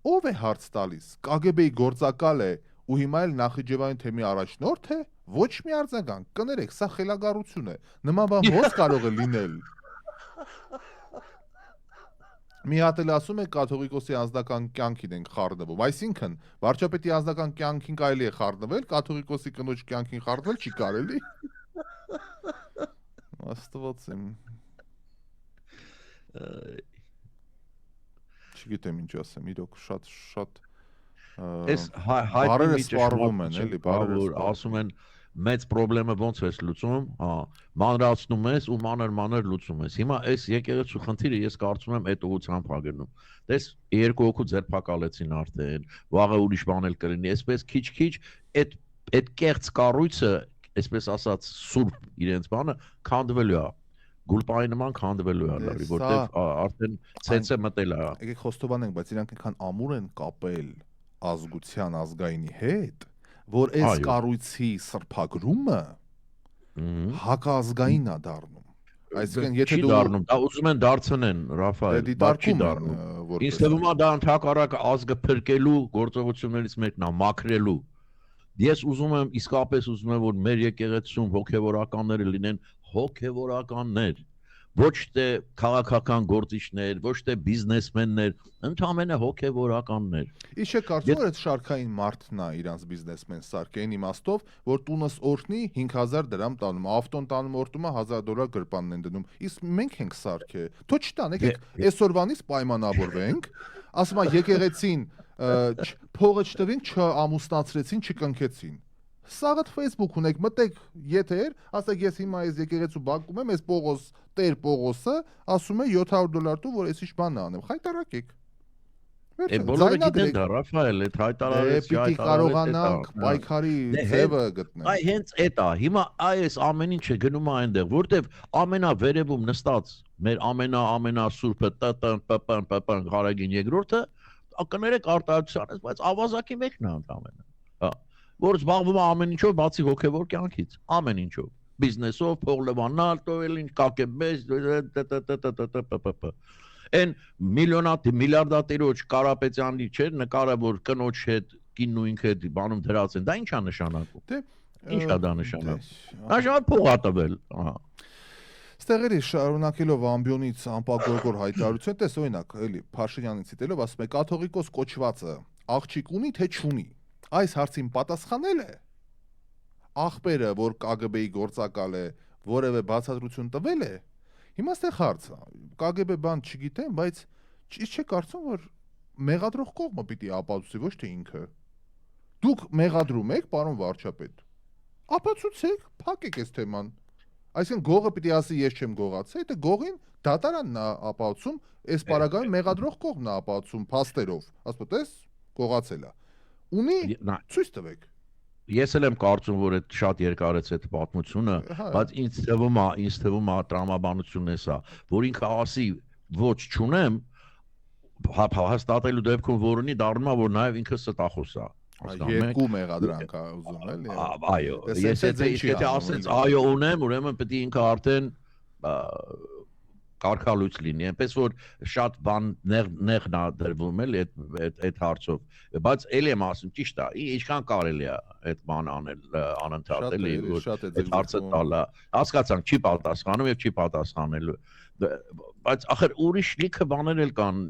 ով է հարց տալիս KGB-ի գործակալ է ու հիմա էլ Նախիջևանի թեմի առաջնորդ է ոչ մի արձագանք կներեք սա խելագարություն է նման բան ո՞նց կարող է լինել մի հատ էլ ասում է կաթողիկոսի անձնական կյանքին են խառնվում այսինքն վարչապետի անձնական կյանքին կարելի է խառնվել կաթողիկոսի կնոջ կյանքին խառնվել չի կարելի Աստված իմ Չգիտեմ ինչ ասեմ, իրոք շատ Այս հայտնի սպառվում են, էլի, բառեր ասում են մեծ խնդրը ոնց է լուծում, մանրացնում ես ու մանր լուծում ես։ Հիմա այս եկեղեցու խնդիրը ես կարծում եմ այդ ուղղությամբ ա գնում։ Տես երկու հոգու ձերբակալեցին արդեն, վաղը ուրիշ բան էլ կլինի, այսպես քիչ այդ կեղծ կառույցը, այսպես ասած, սուրբ իրենց բանը քանդվելու է։ Գուլպայի նման քանդվելու է, լավի, որտեվ արդեն ցեցը մտել է։ Եկեք խոստովանենք, բայց իրանք այնքան ամուր են կապել ազգության ազգայինի հետ, որ այս կառույցի սրբագրումը հակազգային է դառնում։ Այսինքն եթե դու դառնում, դա ուզում են դարձնեն, Ռաֆայել, բայց չի դառնում։ Ինձ թվում է դա ընդհակառակը ազգը փրկելու գործողություններից մեկն է, մաքրելու։ Ես ուզում եմ, իսկապես ուզում եմ, որ մեր եկեղեցում հոգևորականները լինեն հոգևորականներ, ոչ թե քաղաքական գործիչներ, ոչ թե բիզնեսմեններ, ընդհանրապես հոգևորականներ։ Ինչ է կարծում որ այդ շարքային մարդն է իրանց բիզնեսմեն սարքային իմաստով, որ տունս օրհնի 5000 դրամ տանում, ավտոն տանում օրտումա $1000 գրպանն են դնում։ Իսկ մենք ենք սարքե։ Թո չտան, եկեք այսօրվանից պայմանավորվենք, ասում եմ եկեղեցին փողը չտվին, չամուսնացրեցին, չկնքեցին։ Սաղդ Facebook ունեք, մտեք եթեր, ասեք ես հիմա այս եկեղեցու բակում եմ, այս Պողոս, Տեր Պողոսը ասում է $700 տու, որ ես ինչ բան անեմ, խայտարակեք։ Բոլորը գիտեն դա, Ռաֆայել, այդ հայտարարեց, պիտի կարողանանք պայքարի ձևը գտնել։ Այ հենց այդ է, հիմա այս ամեն ինչը գնում է այնտեղ, որտեվ ամենավերևում նստած մեր ամենասուրբը ՏՏ Ղարագին երկրորդը կներեք արտահայտությանից, բայց ավազակի մեկն է ընդամենը։ Հա որ զբաղվում է ամեն ինչով բացի հոգևոր կյանքից, ամեն ինչով, բիզնեսով, փող լվանալ, տովել ինչ կակեբես, Այն միլիարդատիրոջ Կարապետյանի չէր նկարը, որ կնոջ հետ կինն ու ինքը բանում դրած են, դա ի՞նչ է նշանակում։ Դե Ինչ է դա նշանակում։ Աշան փող ա տվել, ահա։ Ստեղերի շարունակելով ամբիոնից անպագորգոր հայտարարություն, տես օրինակ, էլի Փաշինյանին ցիտելով ասում է կաթողիկոս կոչվածը աղջիկ ունի թե չունի։ Այս հարցին պատասխանել է աղբերը, որ ԿԳԲ-ի գործակալ է, որևէ բացատրություն տվել է։ Հիմա ստեղ հարցը, ԿԳԲ բան չգիտեմ, բայց ճիշտ չէ կարծում, որ մեղադրող կողմը պիտի ապացուցի, ոչ թե ինքը։ Դուք մեղադրում եք, պարոն վարչապետ։ Ապացուցեք, փակեք այս թեման։ Այսինքն գողը պիտի ասի ես չեմ գողացել, դա գողին դատարանն է ապացուցում, այս պարագայում մեղադրող կողմն է ապացուցում փաստերով։ Ասում ես, գողացել է։ Ունի, ցույց տվեք։ Ես էլ եմ կարծում, որ այդ շատ երկար է այդ պատմությունը, բայց ինձ թվում է տրամաբանությունն է սա, որ ինքը ասի ոչ չունեմ, հաստատելու դեպքում որ ունի դառնում է, որ նաև ինքը ստախոս է։ Երկու մեղադրանք է ուզում էլի։ Այո, ես եթե ասենց այո ունեմ, ուրեմն պետք է ինքը արդեն կարգալույց լինի, այնպես որ շատ բան նեղն է դրվում էլի այդ հարցով, բայց էլի եմ ասում, ճիշտ է, ինչքան կարելի է այդ բան անել անընդհատ էլի, որ այդ հարցը տալը, հասկացանք, չի պատասխանում եւ չի պատասխանելու, բայց ախր ուրիշ լիքը բաներ էլ կան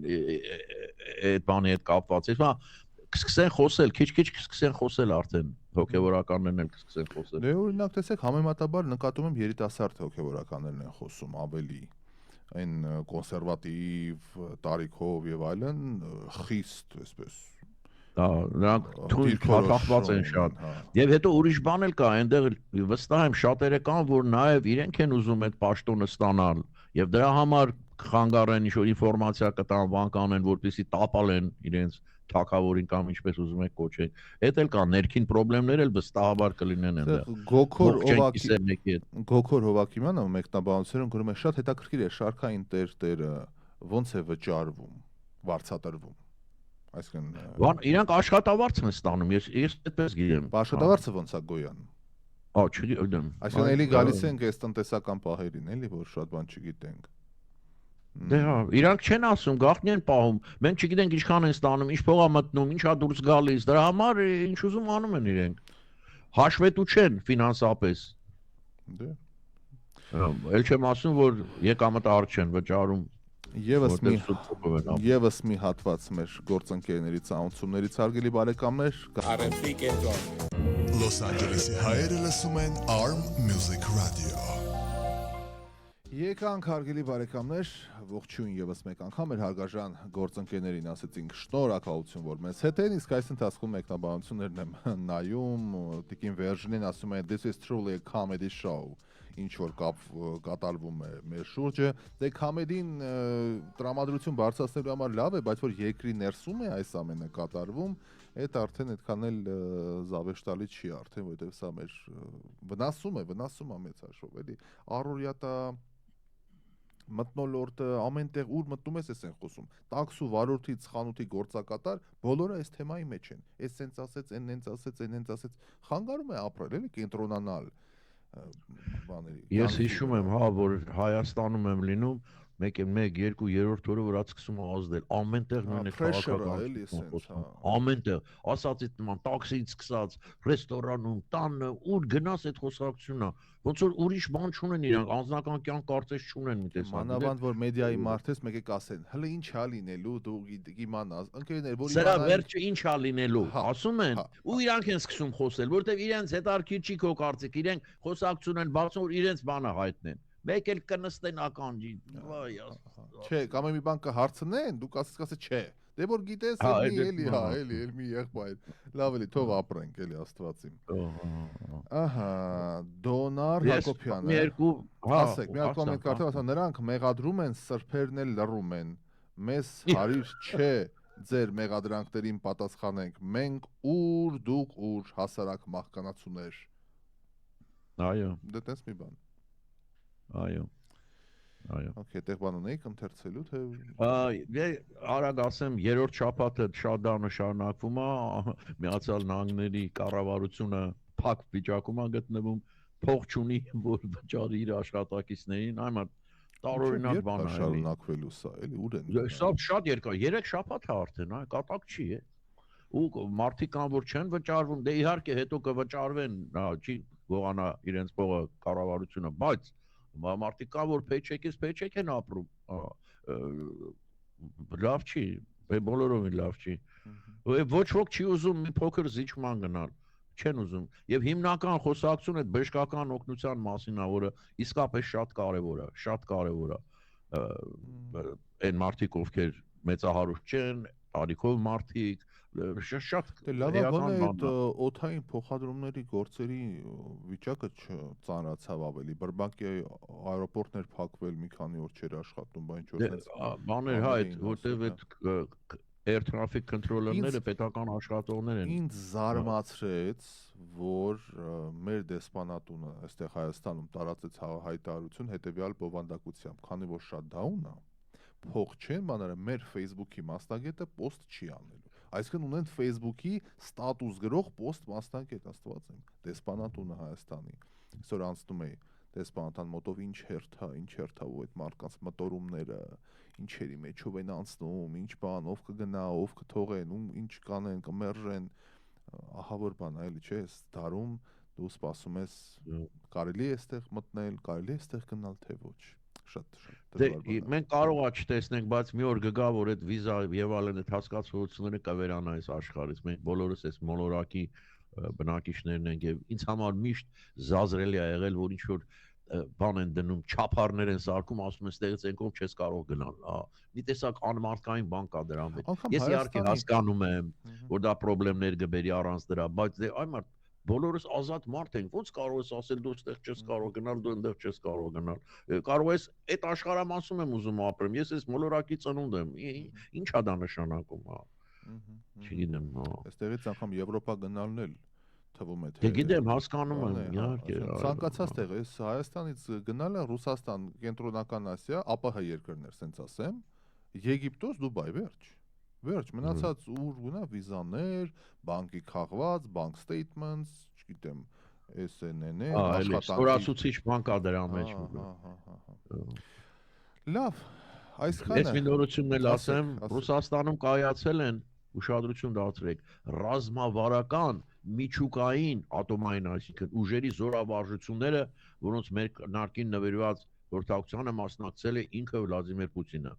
այդ բանի հետ կապված, հիմա կսկսեն խոսել, քիչ-քիչ կսկսեն խոսել արդեն, հոգևորականներն էլ կսկսեն խոսել։ Դե օրինակ տեսեք, համեմատաբար նկատում եմ երիտասարդ հոգևորականներն են խոսում ավելի այն կոնսերվատիվ տարիքով եւ այլն խիստ այսպես նրանք թափված են շատ եւ հետո ուրիշ բան էլ կա այնտեղ վստահ եմ շատերը կան որ նաեւ իրենք են ուզում այդ պաշտոնը ստանալ եւ դրա համար խանգարեն ինչ-որ ինֆորմացիա կտան բան կանեն որպեսզի տապալեն իրենց թակավորին կամ ինչպես ուզում եք կոչեն այդ էլ կան ներքին խնդիրներ էլ վստահաբար կլինեն այնտեղ Գոքոր Հովակիմյանը մեկնաբանությունում գրում է շատ հետաքրքիր է շարքային տերը ոնց է վճարվում վարձատրվում այսինքն իրանք աշխատավարձ են ստանում ես այդպես գիտեմ աշխատավարձը ոնց է գոյանում չգիտեմ այսինքն էլի գալիս ենք այս տնտեսական պահերին էլի որ շատ բան չգիտենք Դե հա, իրանք չեն ասում, գաղտնի են պահում, մենք չգիտենք ինչքան են ստանում, ինչ փող է մտնում, ինչա դուրս գալիս, դրա համար ինչ ուզում անում են իրենք։ Հաշվետու չեն ֆինանսապես։ Դե։ Էլ չեմ ասում, որ եկամտը արժ չեն վճարում։ Եվս մի հատված մեր գործընկերների ցանցումներից հարգելի բարեկամներ, R&B կենտրոն։ Լոս Անջելեսի հայերը լսում են ARM Music Radio։ Եկանք հարգելի բարեկամներ, ողջույն եւս մեկ անգամ մեր հարգարժան գործընկերներին ասեցինք շնորհակալություն, որ մեզ հետ են, իսկ այս ընթացքում մեկնաբանություններն եմ նայում, Տիկին Վերժինին ասում է this is truly a comedy show, ինչ որ կատարվում է մեր շուրջը, դե comedy-ն տրամադրություն բարձրացնելու համար լավ է, բայց որ երկրի ներսում է այս ամենը կատարվում, այդ արդեն այդքան էլ զավեշտալի չի արդեն, որովհետեւ սա մեր վնասում է մեծ հաշվով, էլի առօրյա մտնոլորտը ամենտեղ ուր մտնում ես են խոսում տաքսու վարորդից խանութի գործակատար բոլորը այս թեմայի մեջ են այս սենց ասեց այն հենց ասեց այն հենց ասեց խանգարում է ապրել էլի կենտրոնանալ բաների ես հիշում եմ հա որ Հայաստանում եմ լինում 1-2-3 օրը վրա սկսում ազդել ամենտեղ նույնը քաղաքական ամենտեղ ասածից նման տաքսիից սկսած ռեստորանում տանը ուր գնաս այդ խոսակցությունն ոնց որ ուրիշ բան չունեն իրանք անձնական կյանք կարծես չունեն մի տեսակ մանավանդ որ մեդիայի մարդես մեկը կասեն հələ ինչ է լինելու դու իմանաս ընկերներ որ սրա վերջը ինչ է լինելու ասում են ու իրանք են սկսում խոսել որտեվ իրենց հետարքիր չի քո կարծիք իրենք խոսակցություն են բացում որ իրենց բանը հայտնեն մեկ էլ կնստեն ականջի վայ չէ կամ մի բան կհարցնեն դու կասես չէ դե որ գիտես էլի մի եղբայր լավ էլի թող ապրենք էլի աստվածին ահա Դոնար Հակոբյանը ասեք մի հատ կոմենտ կարդալ ասա նրանք մեղադրում են սրբերն էլ լռում են մեզ հարիր չէ ձեր մեղադրանքներին պատասխանենք մենք ուր դուք ուր հասարակ մահկանացուներ այո դե տես մի բան Այո Okay, այդտեղ բան ունեիք ընթերցելու թե արագ ասեմ երրորդ շաբաթը շատդաունը շարունակվում է Միացյալ Նահանգների կառավարությունը փակ վիճակում է գտնվում փող չունի որ վճարի իր աշխատակիցներին այո տարօրինակ բան է շարունակվելու սա էլի ուր են սա շատ երկար 3 շաբաթ է արդեն կատակ չի ու մարդիկ կան որ չեն վճարվում, դե իհարկե հետո կվճարվեն, չի գողանա իրենց փողը կառավարությունը, բայց մարդիկ կան որ paycheck-ից paycheck են ապրում, լավ չի, բոլորովին լավ չի, ոչ ոք չի ուզում մի փոքր զիջման գնալ, չեն ուզում, եւ հիմնական խոսակցությունը այդ բժշկական օգնության մասին է, որը իսկապես շատ կարեւոր է, այն մարդիկ ովքեր մեծահարուստ չեն, տարիքով մարդիկ, շատ լավաբան է այդ օդային փոխադրումների գործերի վիճակը չծանրացավ ավելի, Բրբանկի аэроպորտներ փակվել մի քանի օր չէր աշխատում, բայց ինչ որ բաներ հա այդ որտեվ այդ air traffic controller-ները պետական աշխատողներ են։ Ինձ զարմացրեց, որ մեր դեսպանատունը այստեղ Հայաստանում տարածեց հայտարարություն հետևյալ բովանդակությամբ, քանի որ շատդաուն է, փող չեն բաները, մեր Facebook-ի մասնագետը post չի անելու։ Այսինքն ունեն Facebook-ի ստատուս գրող post մասնագետ, աստված իմ, դեսպանատունը Հայաստանի։ Այսօր անցնում էի դեսպանատան մոտով ինչ հերթա ու այդ մարդկանց մտորումները, ինչերի մեջով են անցնում, ինչ բան, ով կգնա, ով կթողեն, ինչ կանեն, կմերժեն, ահա որ բան, այլի չէ, դարում դու սպասում ես, կարելի է այստեղ մտնել, կարելի է այստեղ գնալ, թե ոչ։ Շատ դժվար բան է։ Մենք կարող է չտեսնենք, բայց մի օր կգա, որ այդ վիզա եւ այլն այդ հասկացությունները կվերանա այս աշխարհից։ Մենք բոլորս այս մոլորակի բնակիչներն ենք եւ ինձ համար միշտ զազրելի է եղել, որ ինչ որ բան են դնում, չափարներ են սարքում, ասում են ստեղից ենքով չես կարող գնալ, մի տեսակ անմարդկային բան կա դրա մեջ։ Ես իհարկե հասկանում եմ, որ դա խնդիրներ կբերի առանց դրա, բայց դե այ մարդ բոլորս ազատ մարդ ենք, ոնց կարող ես ասել դու այդտեղ չես կարող գնալ, դու այնտեղ չես կարող գնալ։ Կարող ես այդ աշխարհամասում եմ ուզում ապրեմ, ես այս մոլորակի ծնունդ եմ, ի՞նչ է դա նշանակում, չգիտեմ, այստեղից անգամ Եվրոպա գնալն էլ թվում է թե։ Դե գիտեմ, հասկանում եմ, իհարկե։ Ցանկացած տեղ ես Հայաստանից գնալը Ռուսաստան, Կենտրոնական Ասիա, ԱՊՀ երկրներ, ասենց ասեմ, Եգիպտոս, Դուբայ, վերջ, մնացած ուր գնա վիզաներ, բանկի քաղված, bank statements, չգիտեմ, SNN-ը, աշխատանքի ստորացուցիչ բան կա դրա մեջ։ Լավ, այսքանը։ Ես մի նորությունն էլ ասեմ, Ռուսաստանում կայացել են, ուշադրություն դարձրեք, ռազմավարական միջուկային ատոմային, այսինքն ուժերի զորավարժությունները, որոնց մեր նարկին նվիրված գործողությանը մասնակցել է ինքը Վլադիմիր Պուտինը։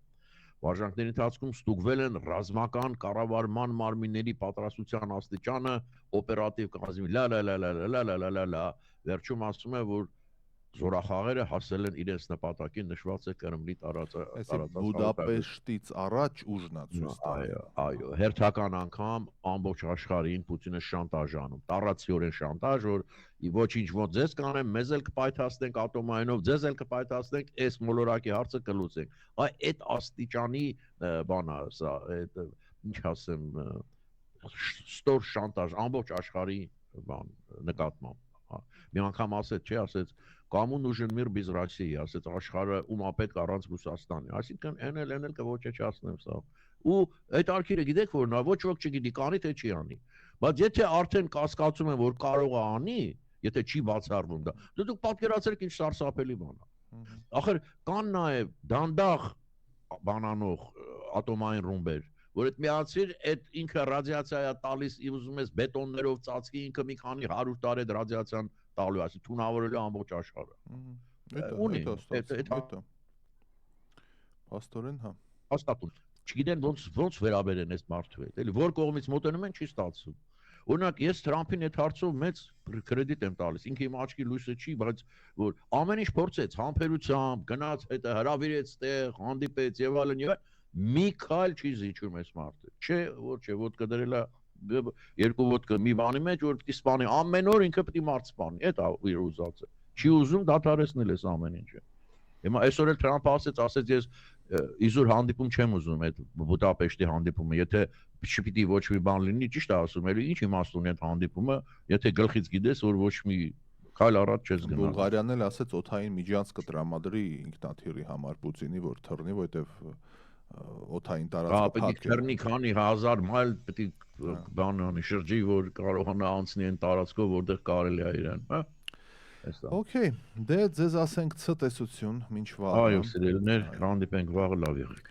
Վարժանքների ընթացքում ստուգվել են ռազմական կառավարման մարմինների պատրաստության աստիճանը, օպերատիվ կազմի, վերջում ասում է, որ զորախաղերը հասել են իրենց նպատակին, նշված է Կրեմլի տարածած Բուդապեշտից առաջ ուժն է ցույց տալու։ Այո, հերթական անգամ ամբողջ աշխարհին Պուտինը շանտաժ անում, տառացիորեն շանտաժ, որ ոչինչ ոնց ձեզ կանեմ, մեզ էլ կպայթացնենք ատոմայինով, ձեզ էլ կպայթացնենք, այս մոլորակի հարցը կլուծենք։ Այդ աստիճանի բան է սա, այդ ինչ ասեմ, ստոր շանտաժ ամբողջ աշխարհի բան նկատմամբ։ Մի անգամ ասեց, չէ, ասեց Կամուն нужен мир без России, ասեց աշխարհը ում ապետ առանց Ռուսաստանի, այսինքն NL կոչեցնեմ սա։ Ու այդ արքիրը գիտեք որ նա ոչ ոք չգիտի, կանի թե չի անի։ Բայց եթե արդեն կասկածում են որ կարող է անի, եթե չի բացառվում դա, դուք պատկերացրեք ինչ սարսափելի բան է։ Ախր կան նաև դանդաղ բանանող ատոմային ռումբեր, որ այդ միացիր այդ ինքը ռադիացիա է տալիս, ուզում ես բետոններով ծածկի, ինքը մի քանի 100 տարի այդ ռադիացիան տալու, այսինքն թունավորելու ամբողջ աշխարհը։ Ունի, դա Պաստորեն, հա։ Հաստատուն։ Չգիտեն ոնց վերաբերեն այս մարդու հետ, էլի որ կողմից մոտենում են չի ստացվում։ Օրինակ ես Թրամփին այդ հարցով մեծ կրեդիտ եմ տալիս, ինքը իմ աչքի լույսը չի, բայց որ ամեն ինչ փորձեց, համբերությամբ, գնաց հետը հրավիրեց տեղ, հանդիպեց եւ այլն եւ մի քայլ չի զիջում այս մարդը։ Չէ, ոտ կդրելա երկու ոտ մի բանի մեջ որ պիտի սպանի, ամեն օր ինքը պիտի մարդ սպանի, այդ իր ուզածը։ Չի ուզում դադարեցնել այս ամեն ինչը։ Հիմա այսօր էլ Թրամփը ասեց ես իզուր հանդիպում չեմ ուզում այդ Բուդապեշտի հանդիպումը, եթե չպիտի ոչ մի բան լինի, ճիշտ է ասում, էլի ինչ իմաստ ունի այդ հանդիպումը, եթե գլխից գիտես որ ոչ մի քայլ առաջ չես գնա։ Բուլղարիան էլ ասեց օթային միջանց կտրամադրի ինքնաթիռի համար Պուտինի, որ թռնի, որտեվ օթային տարածքը փակ է։ Թռնի քանի 1000 մայլ պետք է բան անի շրջի, որ կարողանա անցնի այն տարածքով, որտեղ կարելի է իրեն, հա։ Okay, դե ձեզ ասենք ցտեսություն, մինչ վաղ։ Այո, սիրելիներ, հանդիպենք վաղը, լավ եղեք։